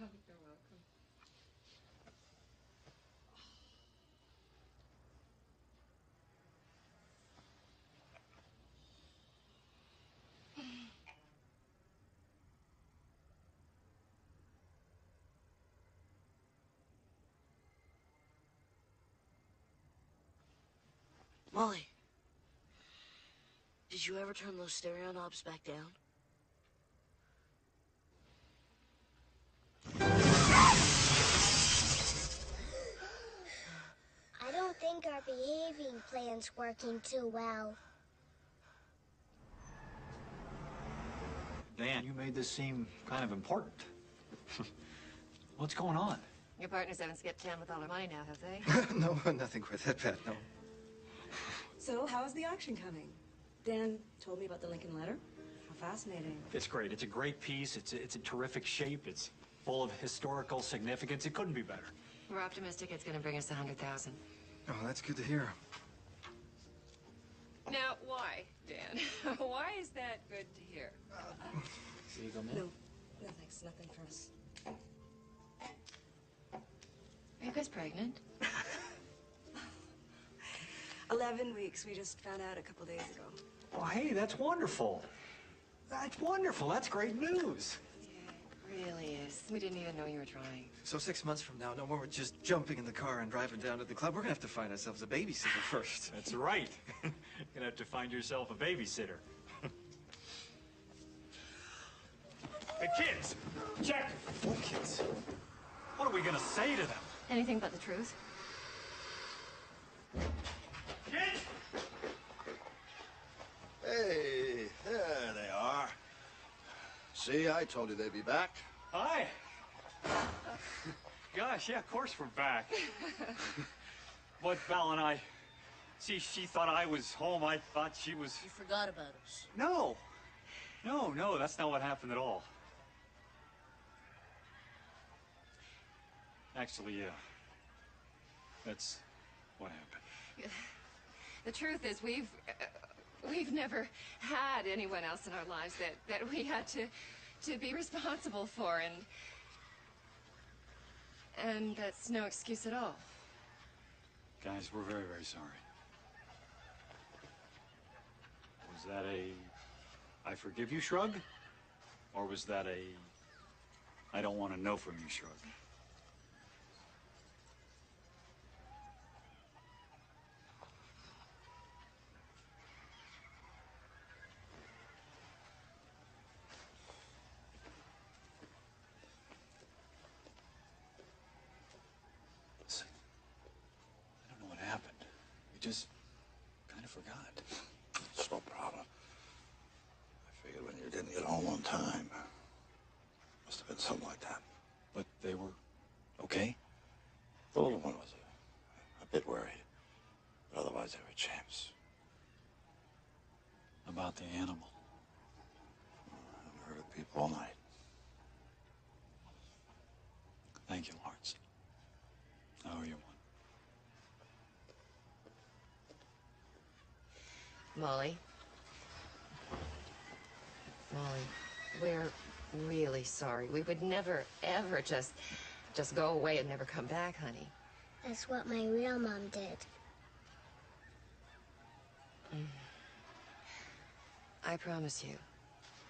You're welcome. Molly, did you ever turn those stereo knobs back down? I don't think our behaving plan's working too well. Dan, you made this seem kind of important. What's going on? Your partners haven't skipped town with all their money now, have they? No, nothing quite that bad, no. So, how's the auction coming? Dan told me about the Lincoln letter. How fascinating. It's great. It's a great piece. It's a terrific shape. It's full of historical significance. It couldn't be better. We're optimistic it's going to bring us 100,000. Oh, that's good to hear. Now, why, Dan? Why is that good to hear? See you go, man. No, thanks. Nothing for us. Are you guys pregnant? 11 weeks. We just found out a couple days ago. Oh, hey, that's wonderful. That's wonderful. That's great news. Yeah, really is. We didn't even know you were trying. So 6 months from now, no more just jumping in the car and driving down to the club. We're gonna have to find ourselves a babysitter first. That's right. You're gonna have to find yourself a babysitter. Hey, kids! Check! What kids? What are we gonna say to them? Anything but the truth. Kids! Hey, there they are. See, I told you they'd be back. Hi! Gosh, yeah, of course we're back. But Val and I... See, she thought I was home. I thought she was... You forgot about us. No! No, that's not what happened at all. Actually, yeah. That's what happened. The truth is, we've never had anyone else in our lives that we had to be responsible for, and that's no excuse at all. Guys, we're very, very sorry. Was that a I forgive you shrug? Or was that a I don't want to know from you shrug? Listen, I don't know what happened. We just kind of forgot. It's no problem. I figured when you didn't get home on time, must have been something like that. But they were okay? The little one was a bit worried, but otherwise they were champs. About the animal. I heard of people all night. Thank you, Lawrence. I owe you one. Molly. Molly, we're really sorry. We would never, ever just go away and never come back, honey. That's what my real mom did. I promise you,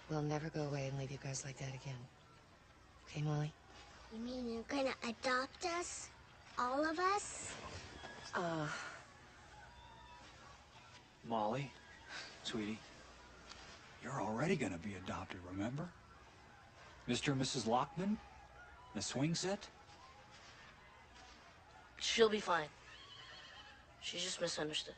we'll never go away and leave you guys like that again. Okay, Molly? You mean you're gonna adopt us? All of us? Molly, sweetie, you're already gonna be adopted, remember? Mr. and Mrs. Lockman? The swing set? She'll be fine. She just misunderstood.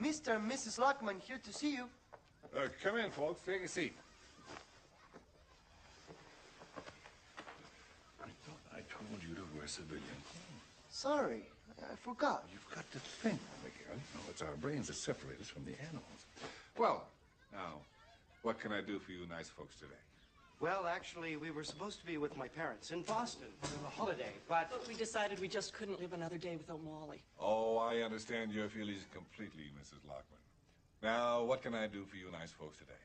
Mr. and Mrs. Lockman here to see you. Come in, folks. Take a seat. I thought I told you to wear civilian clothes. Sorry, I forgot. You've got to think, Miguel. No, it's our brains that separate us from the animals. Well, now, what can I do for you nice folks today? Well, actually, we were supposed to be with my parents in Boston for the holiday, but We decided we just couldn't live another day without Molly. Oh, I understand your feelings completely, Mrs. Lockman. Now, what can I do for you nice folks today?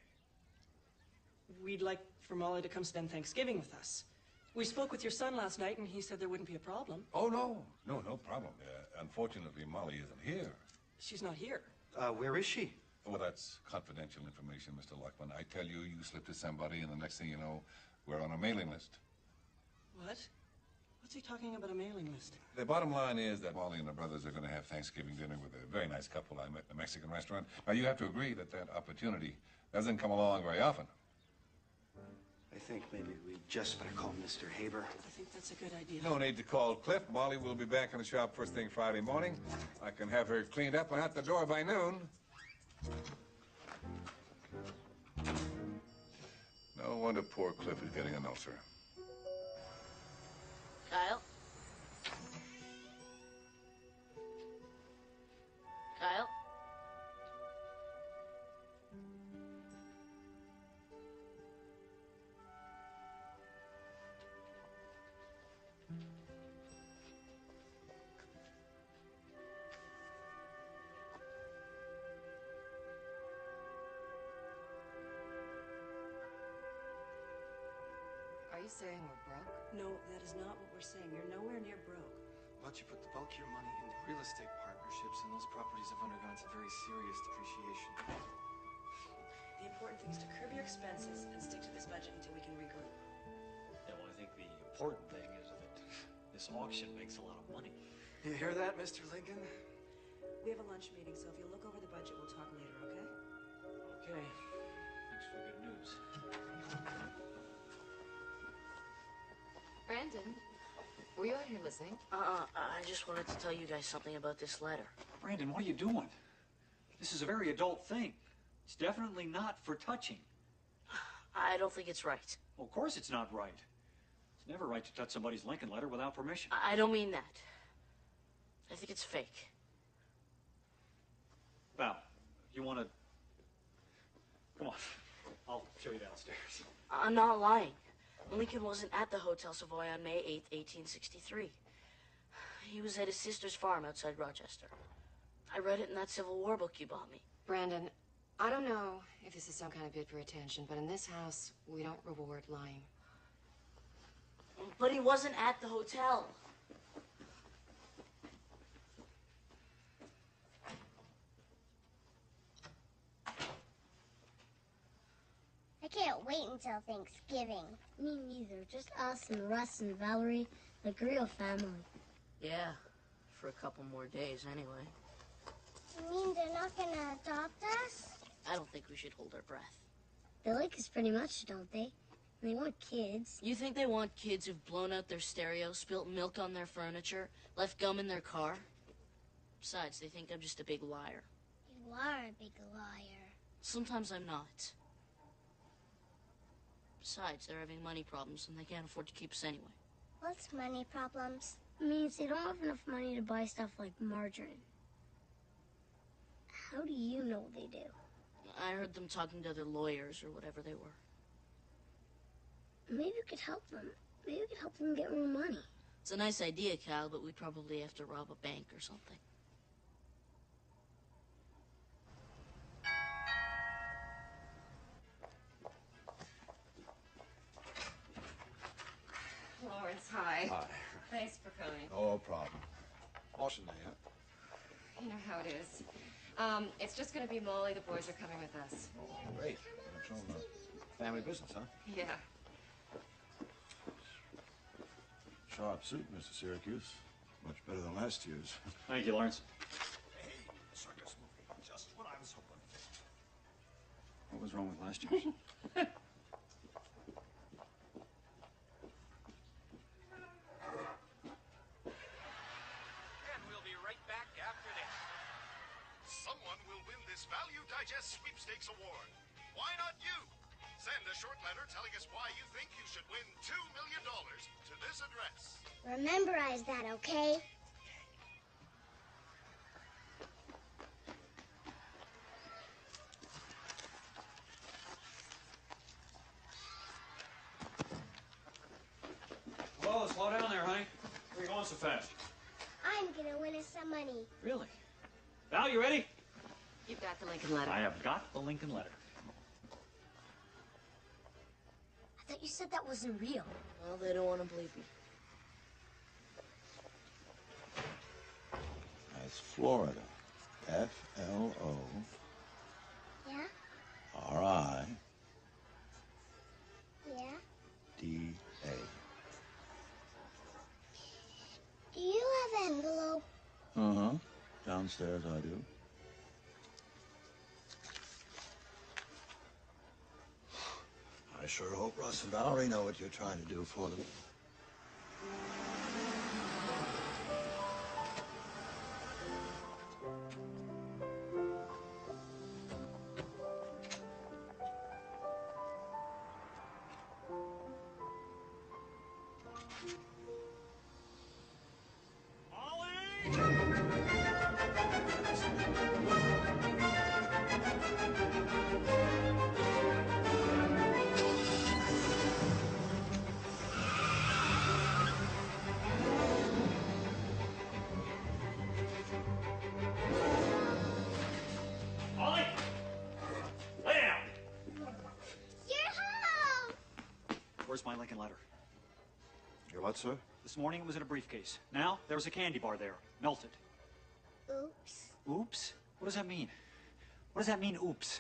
We'd like for Molly to come spend Thanksgiving with us. We spoke with your son last night, and he said there wouldn't be a problem. Oh, no. No problem. Unfortunately, Molly isn't here. She's not here. where is she? Well, that's confidential information, Mr. Lockman. I tell you, you slip to somebody, and the next thing you know, we're on a mailing list. What? What's he talking about, a mailing list? The bottom line is that Molly and the brothers are going to have Thanksgiving dinner with a very nice couple I met in a Mexican restaurant. Now, you have to agree that that opportunity doesn't come along very often. I think maybe we just better call Mr. Haber. I think that's a good idea. No need to call Cliff. Molly will be back in the shop first thing Friday morning. I can have her cleaned up and out the door by noon. No wonder poor Cliff is getting an ulcer. Kyle? Kyle? you saying we're broke? No, that is not what we're saying. You're nowhere near broke. Why don't you put the bulk of your money into real estate partnerships, and those properties have undergone some very serious depreciation. The important thing is to curb your expenses and stick to this budget until we can regroup. Yeah, well, I think the important thing is that this auction makes a lot of money. You hear that, Mr. Lincoln? We have a lunch meeting, so if you look over the budget, we'll talk later, okay? Okay. Thanks for the good news. Brandon, were you out here listening? I just wanted to tell you guys something about this letter. Brandon, what are you doing? This is a very adult thing. It's definitely not for touching. I don't think it's right. Well, of course it's not right. It's never right to touch somebody's Lincoln letter without permission. I don't mean that. I think it's fake. Val, you want to... Come on. I'll show you downstairs. I'm not lying. Lincoln wasn't at the Hotel Savoy on May 8th, 1863. He was at his sister's farm outside Rochester. I read it in that Civil War book you bought me. Brandon, I don't know if this is some kind of bid for attention, but in this house, we don't reward lying. But he wasn't at the hotel. I can't wait until Thanksgiving. Me neither. Just us and Russ and Valerie, like a real family. Yeah, for a couple more days anyway. You mean they're not gonna adopt us? I don't think we should hold our breath. They like us pretty much, don't they? They want kids. You think they want kids who've blown out their stereo, spilt milk on their furniture, left gum in their car? Besides, they think I'm just a big liar. You are a big liar. Sometimes I'm not. Besides, they're having money problems and they can't afford to keep us anyway. What's money problems? It means they don't have enough money to buy stuff like margarine. How do you know they do? I heard them talking to other lawyers or whatever they were. Maybe we could help them. Maybe we could help them get more money. It's a nice idea, Cal, but we'd probably have to rob a bank or something. Lawrence, hi. Hi. Thanks for coming. No problem. Washing day, huh? You know how it is. It's just going to be Molly. The boys are coming with us. Great. That's all family business, huh? Yeah. Sharp suit, Mr. Syracuse. Much better than last year's. Thank you, Lawrence. Hey, circus movie. Just what I was hoping. What was wrong with last year's? Someone will win this Value Digest Sweepstakes Award. Why not you? Send a short letter telling us why you think you should win $2 million to this address. Rememberize that, okay? Whoa, slow down there, honey. Where are you going so fast? I'm gonna win us some money. Really? Val, you ready? You've got the Lincoln letter. I have got the Lincoln letter. I thought you said that wasn't real. Well, they don't want to believe me. That's Florida. F-L-O. Yeah? R-I. Yeah? D-A. Do you have an envelope? Uh-huh. Downstairs I do. I sure hope Russ and Valerie know what you're trying to do for them. Where's my Lincoln letter? Your what, sir? This morning it was in a briefcase. Now, there was a candy bar there, melted. Oops. Oops? What does that mean? What does that mean, oops?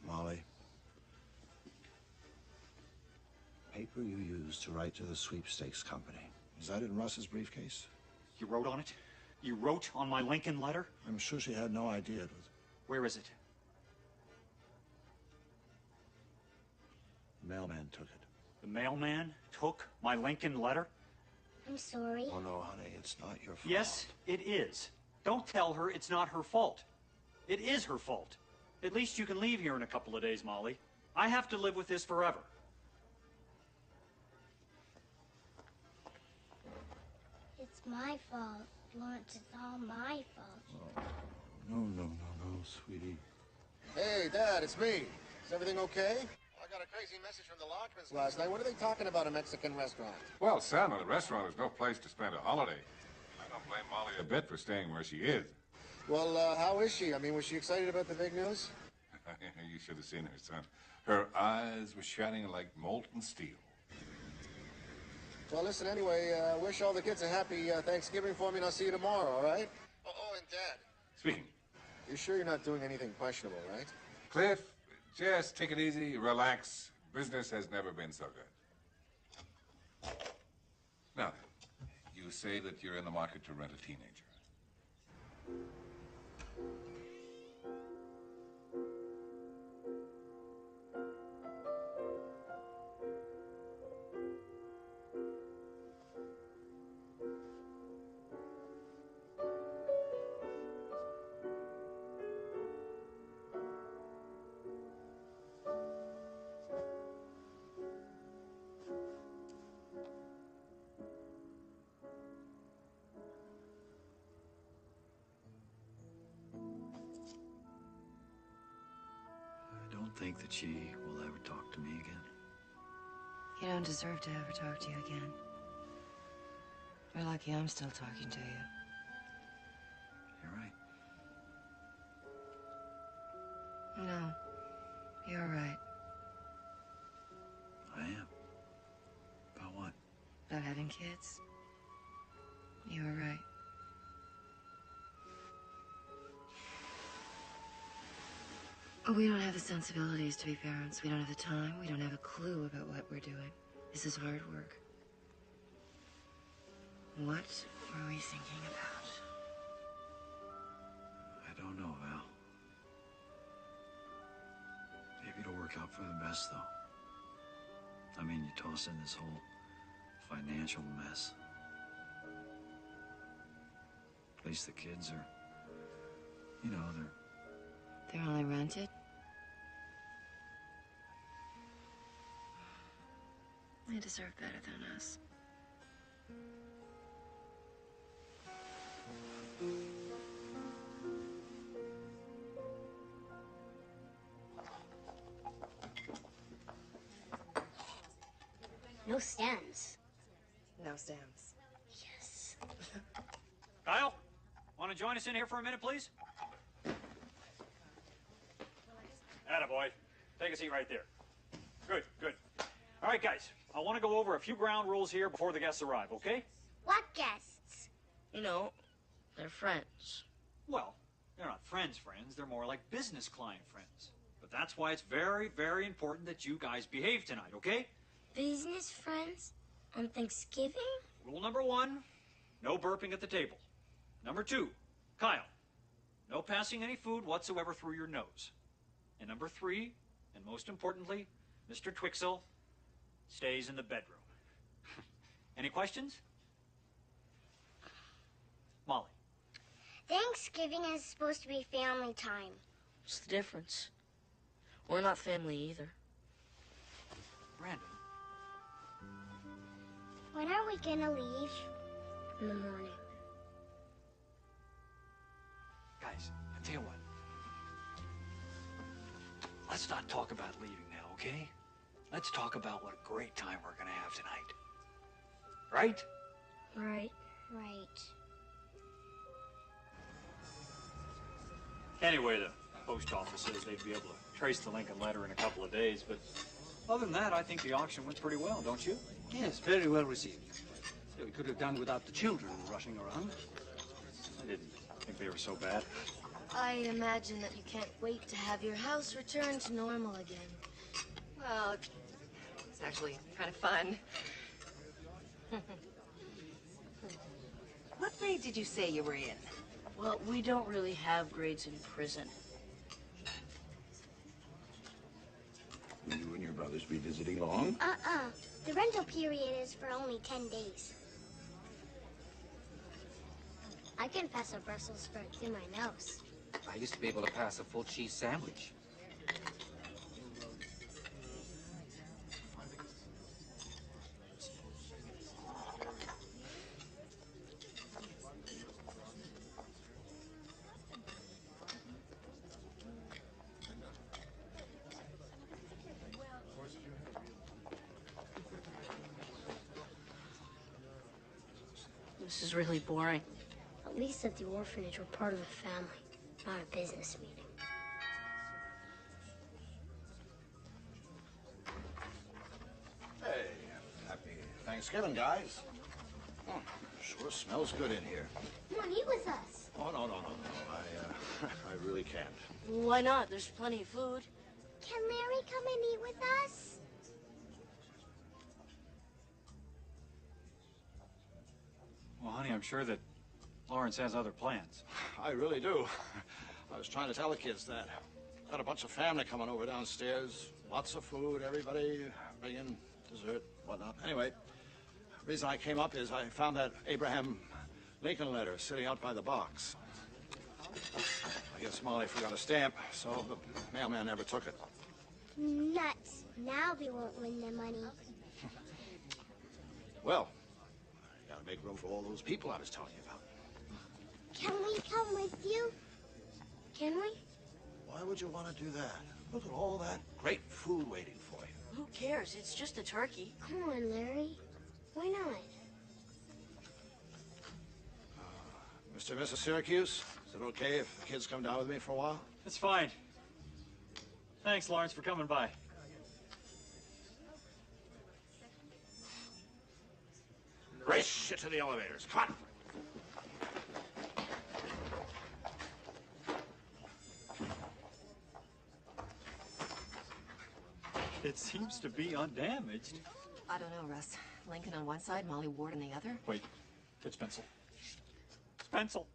Molly. Paper you used to write to the sweepstakes company. Is that in Russ's briefcase? You wrote on it? You wrote on my Lincoln letter? I'm sure she had no idea it was... Where is it? The mailman took it. The mailman took my Lincoln letter? I'm sorry. Oh, no, honey, it's not your fault. Yes, it is. Don't tell her it's not her fault. It is her fault. At least you can leave here in a couple of days, Molly. I have to live with this forever. It's my fault. Lawrence, it's all my fault. Oh, no, sweetie. Hey, Dad, it's me. Is everything okay? I got a crazy message from the Lockmans last night. What are they talking about a Mexican restaurant? Well, son, a restaurant is no place to spend a holiday. I don't blame Molly a bit for staying where she is. Well, how is she? I mean, was she excited about the big news? You should have seen her, son. Her eyes were shining like molten steel. Well, listen, anyway, wish all the kids a happy Thanksgiving for me, and I'll see you tomorrow, all right? Oh, and Dad. Speaking. You're sure you're not doing anything questionable, right? Cliff, just take it easy, relax. Business has never been so good. Now then, you say that you're in the market to rent a teenager. I don't think that she will ever talk to me again. You don't deserve to ever talk to you again. You're lucky I'm still talking to you. You're right. No, you're right. I am. About what? About having kids. You were right. We don't have the sensibilities to be parents. We don't have the time. We don't have a clue about what we're doing. This is hard work. What were we thinking about? I don't know, Val. Maybe it'll work out for the best, though. I mean, you toss in this whole financial mess. At least the kids are, you know, They're only rented? They deserve better than us. No stems. No stems. Yes. Kyle, want to join us in here for a minute, please? Attaboy. Take a seat right there. Good, good. All right, guys. I want to go over a few ground rules here before the guests arrive, okay? What guests? You know, they're friends. Well, they're not friends. They're more like business client friends. But that's why it's very, very important that you guys behave tonight, okay? Business friends? On Thanksgiving? Rule number 1, no burping at the table. Number 2, Kyle, no passing any food whatsoever through your nose. And number 3, and most importantly, Mr. Twixell stays in the bedroom. Any questions? Molly. Thanksgiving is supposed to be family time. What's the difference? We're not family either. Brandon. When are we gonna leave? In the morning. Guys, I tell you what. Let's not talk about leaving now, okay? Let's talk about what a great time we're gonna have tonight. Right? Right. Right. Anyway, the post office says they'd be able to trace the Lincoln letter in a couple of days, but, Other than that, I think the auction went pretty well, don't you? Yes, very well received. Yeah, we could have done without the children rushing around. I didn't think they were so bad. I imagine that you can't wait to have your house return to normal again. Well, it's actually kind of fun. What grade did you say you were in? Well, we don't really have grades in prison. Will you and your brothers be visiting long? The rental period is for only 10 days. I can pass a Brussels sprout through my nose. I used to be able to pass a full cheese sandwich. This is really boring. At least at the orphanage, we're part of the family, not a business meeting. Hey, happy Thanksgiving, guys. Sure smells good in here. Come on, eat with us. Oh, no. I really can't. Why not? There's plenty of food. Can Larry come and eat with us? Well, honey, I'm sure that Lawrence has other plans. I really do. I was trying to tell the kids that. Got a bunch of family coming over downstairs. Lots of food, everybody bringing dessert, whatnot. Anyway, the reason I came up is I found that Abraham Lincoln letter sitting out by the box. I guess Molly forgot a stamp, so the mailman never took it. Nuts. Now we won't win the money. Well, I gotta make room for all those people I was telling you about. Can we come with you? Can we? Why would you want to do that? Look at all that great food waiting for you. Who cares? It's just a turkey. Come on, Larry. Why not? Mr. and Mrs. Syracuse, is it okay if the kids come down with me for a while? It's fine. Thanks, Lawrence, for coming by. Race shit to the elevators. Come on. It seems to be undamaged. I don't know, Russ. Lincoln on one side, Molly Ward on the other. Wait, it's pencil. It's pencil.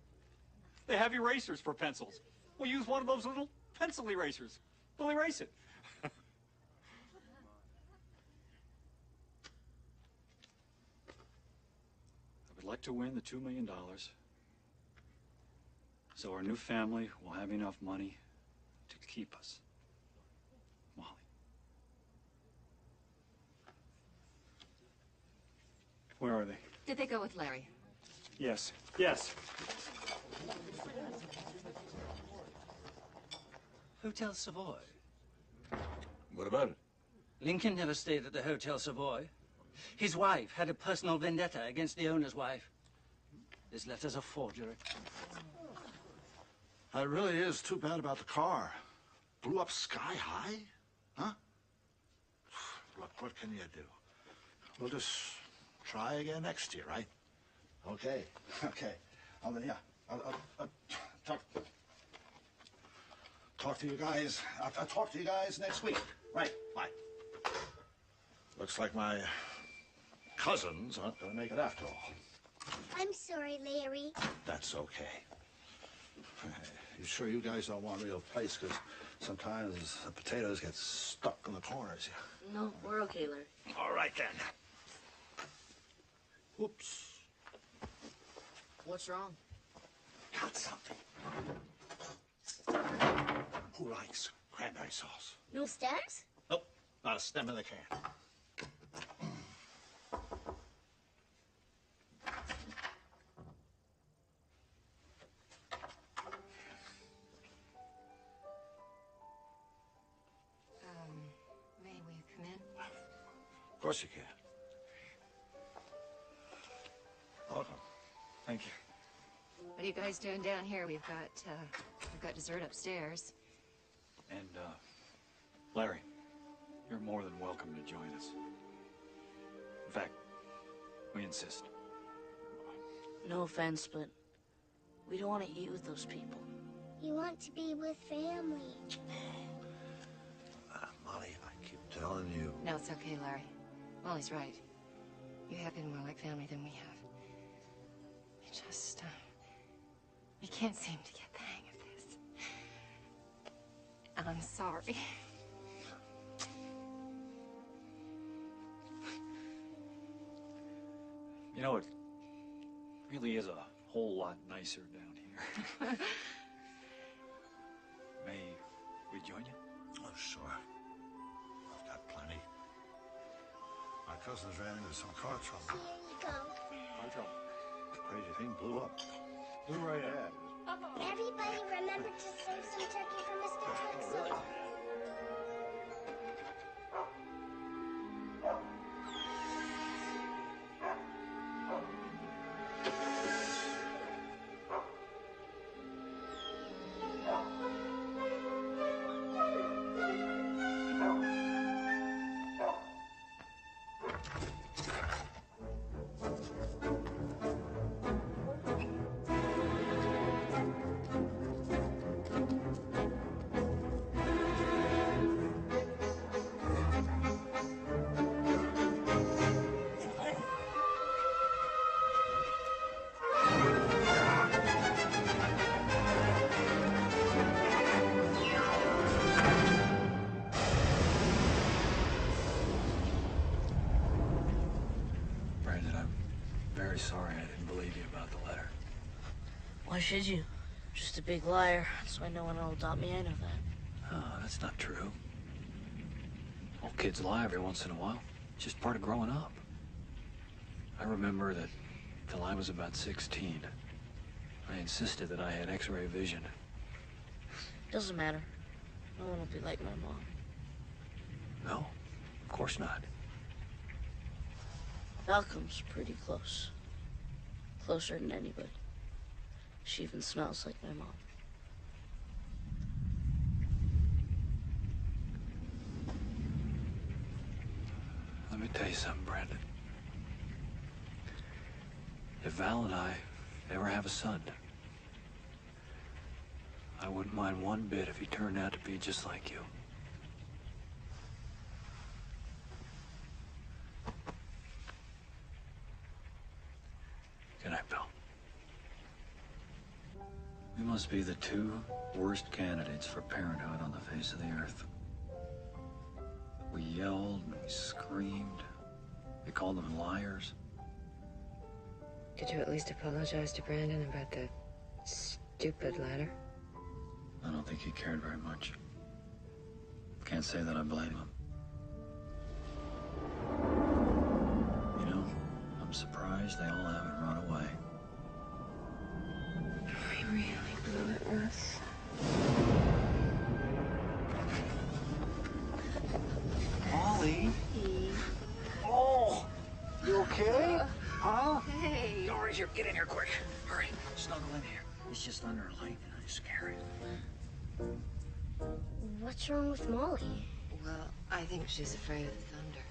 They have erasers for pencils. We'll use one of those little pencil erasers. We'll erase it. I would like to win the $2 million so our new family will have enough money to keep us. Molly. Where are they? Did they go with Larry? Yes. Yes. Hotel Savoy. What about it? Lincoln never stayed at the Hotel Savoy. His wife had a personal vendetta against the owner's wife. This letter's a forgery. It really is too bad about the car. Blew up sky high? Huh? Look, what can you do? We'll just try again next year, right? Okay. Okay. I'll talk to you guys. I'll talk to you guys next week. Right. Bye. Looks like my cousins aren't going to make it after all. I'm sorry, Larry. That's okay. You sure you guys don't want real place? Because sometimes the potatoes get stuck in the corners. Yeah. No, we're okay, Larry. All right, then. Oops. What's wrong? Got something. Who likes cranberry sauce? No stems? Nope, not a stem in the can. May we come in? Of course you can. Welcome. Thank you. What are you guys doing down here? We've got dessert upstairs. And, Larry, your more than welcome to join us. In fact, we insist. No offense, but we don't want to eat with those people. You want to be with family. Molly, I keep telling you. No, it's okay, Larry. Molly's right. You have been more like family than we have. We just, we can't seem to get the hang of this. And I'm sorry. You know, it really is a whole lot nicer down here. May we join you? Oh, sure. I've got plenty. My cousin's ran into some car trouble. Here you go. Car trouble? Crazy thing blew up. Blew right ahead. Everybody remember to save some turkey for Mr. Trixie. Sorry I didn't believe you about the letter. Why should you? Just a big liar. That's why no one will adopt me. I know that. Oh, that's not true. All kids lie every once in a while. It's just part of growing up. I remember that till I was about 16, I insisted that I had X-ray vision. Doesn't matter. No one will be like my mom. No, of course not. Malcolm's pretty close. Closer than anybody. She even smells like my mom. Let me tell you something, Brandon. If Val and I ever have a son, I wouldn't mind one bit if he turned out to be just like you. Good night, Bill. We must be the two worst candidates for parenthood on the face of the earth. We yelled and we screamed. We called them liars. Did you at least apologize to Brandon about the stupid letter? I don't think he cared very much. Can't say that I blame him. You know, I'm surprised they all haven't run away. We really blew it, Russ. Molly? Oh! You okay? Huh? Hey! Don't raise your... Get in here quick. Hurry. Snuggle in here. It's just under a light and I scare it. What's wrong with Molly? Well, I think she's afraid of the thunder.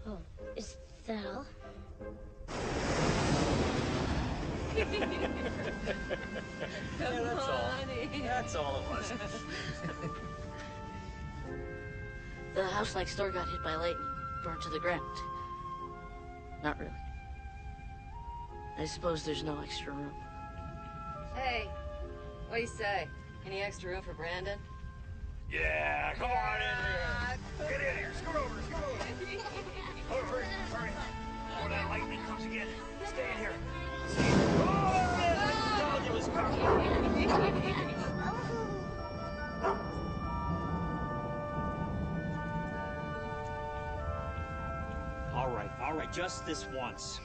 Oh, is that all? That's all. That's all it was. The house next door got hit by lightning, burned to the ground. Not really. I suppose there's no extra room. Hey, what do you say? Any extra room for Brandon? Yeah, come on in here. Get in here. Scoot over. Hurry. Before that lightning comes again. Stay in here. Oh, I told you it was coming. All right, just this once.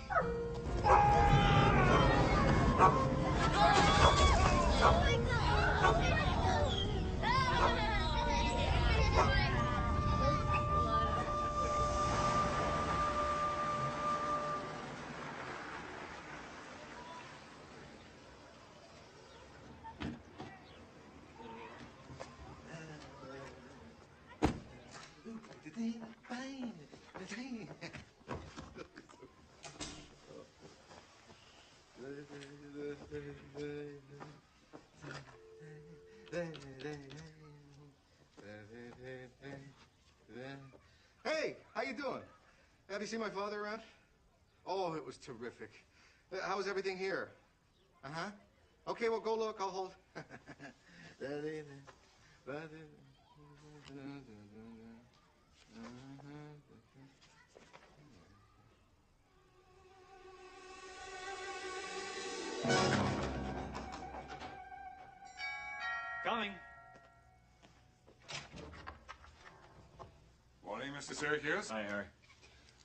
Hey, how you doing? Have you seen my father around? Oh, it was terrific. How was everything here? Uh-huh. Okay, well, go look. I'll hold. Coming. Morning, Mr. Syracuse. Hi, Harry.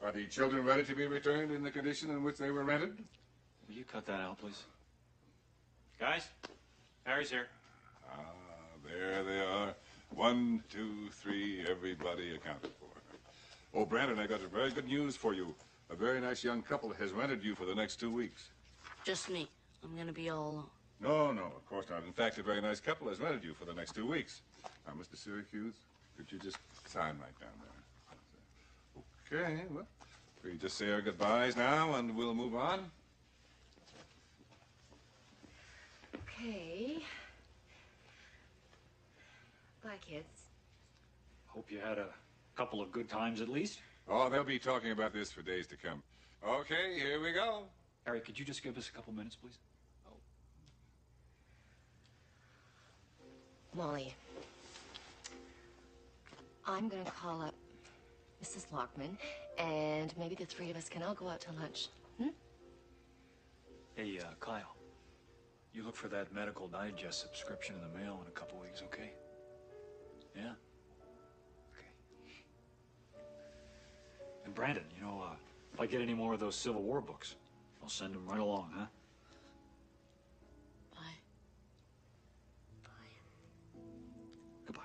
Are the children ready to be returned in the condition in which they were rented? Will you cut that out, please? Guys, Harry's here. Ah, there they are. 1, 2, 3, everybody accounted for. Oh, Brandon, I got a very good news for you. A very nice young couple has rented you for the next 2 weeks. Just me. I'm gonna be all alone. No, no, of course not. In fact, a very nice couple has rented you for the next 2 weeks. Now, Mr. Syracuse, could you just sign right down there? Okay, well, we just say our goodbyes now, and we'll move on. Okay. Bye, kids. Hope you had a couple of good times at least. Oh, they'll be talking about this for days to come. Okay, here we go. Harry, could you just give us a couple minutes, please? Molly, I'm gonna call up Mrs. Lockman, and maybe the three of us can all go out to lunch. Hey, Kyle. You look for that Medical Digest subscription in the mail in a couple weeks, okay? Yeah? Okay. And Brandon, you know, if I get any more of those Civil War books, I'll send them right along, huh? Goodbye.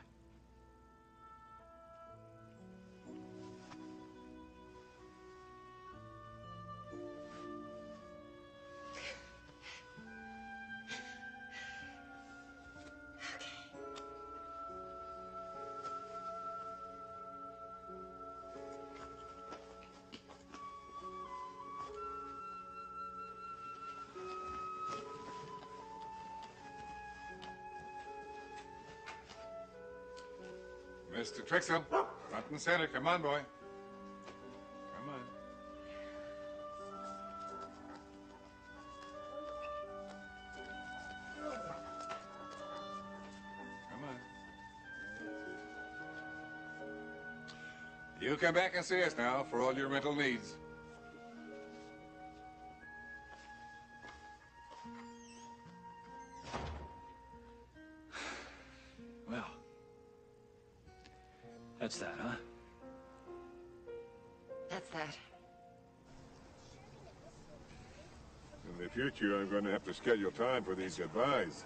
Mr. Trixon, front and center. Come on, boy. Come on. Come on. You come back and see us now for all your rental needs. Well, that's that, huh? That's that. In the future, I'm going to have to schedule time for these goodbyes.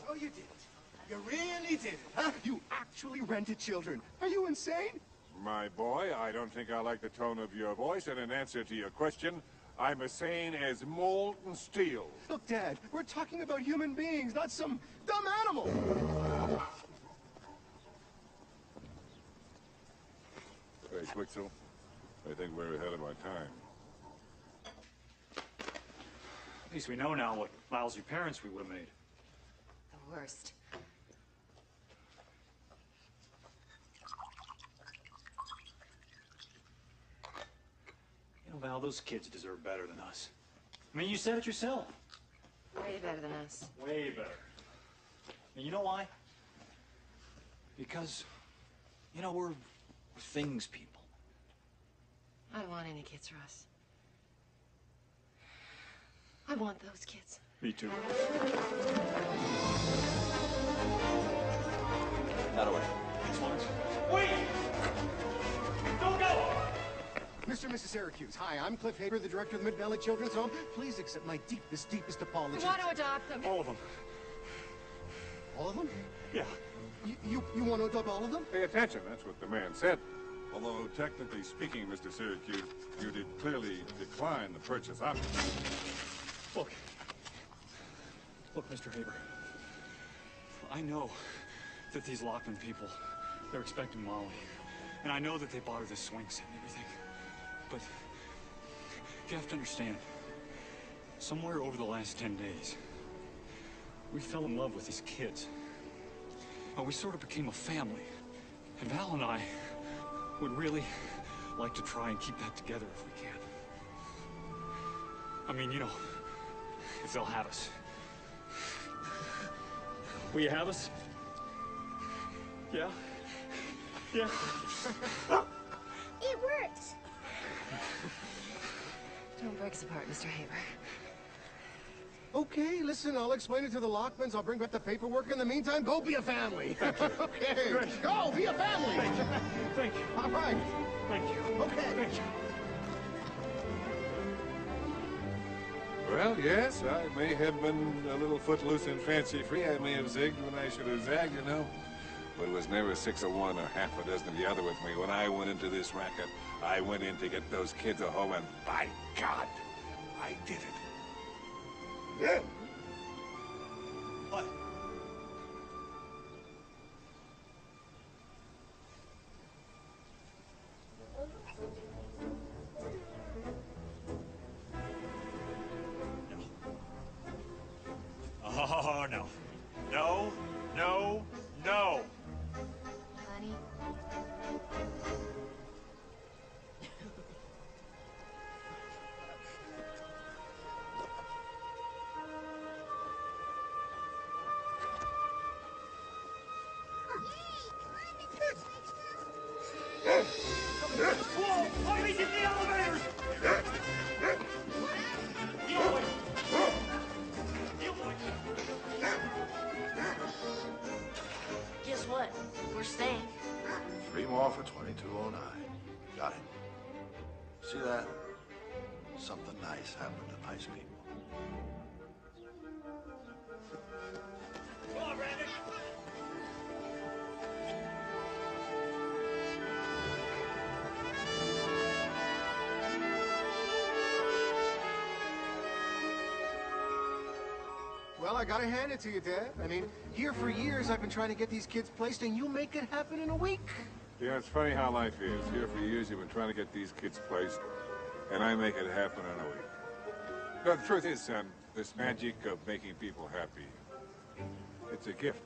So you did it. You really did it, huh? You actually rented children. Are you insane? My boy, I don't think I like the tone of your voice, and in answer to your question, I'm as sane as molten steel. Look, Dad, we're talking about human beings, not some dumb animal. Hey, Twixel, I think we're ahead of our time. At least we know now what lousy parents we would have made. The worst. You know, Val, those kids deserve better than us. I mean, you said it yourself. Way better than us. Way better. And you know why? Because, you know, we're things people. I don't want any kids, Russ. I want those kids. Me too. That away. Wait! Don't go! Mr. and Mrs. Syracuse, hi, I'm Cliff Hager, the director of the Mid-Valley Children's Home. Please accept my deepest apologies. We want to adopt them. All of them. All of them? Yeah. You want to adopt all of them? Pay attention, that's what the man said. Although, technically speaking, Mr. Syracuse, you did clearly decline the purchase option. Look, Mr. Haber. I know that these Lockman people, they're expecting Molly. And I know that they bought her this swing set and everything. But you have to understand, somewhere over the last 10 days, we fell in love with these kids. We sort of became a family. And Val and I would really like to try and keep that together if we can. I mean, you know, if they'll have us. Will you have us? Yeah? Yeah? It works. Don't break us apart, Mr. Haber. Okay, listen, I'll explain it to the Lockmans. I'll bring back the paperwork. In the meantime, go be a family. Okay, go be a family. Thank you. Thank you. All right. Thank you. Okay. Thank you. Well, yes, I may have been a little footloose and fancy-free. I may have zigged when I should have zagged, you know. But it was never 6 of one or half a dozen of the other with me. When I went into this racket, I went in to get those kids a home, and by God, I did it. Yeah. What? Oh, no. No, no, no. Honey? Whoa! Arby's in the elevators! Guess what? We're staying. 3 more for 2209. Got it. See that? Something nice happened to nice people. Come on, Brandon! Well, I gotta hand it to you, Dad. I mean, here for years I've been trying to get these kids placed, and you make it happen in a week. Yeah, it's funny how life is. Here for years, you've been trying to get these kids placed, and I make it happen in a week. No, the truth is, son, this magic of making people happy, it's a gift.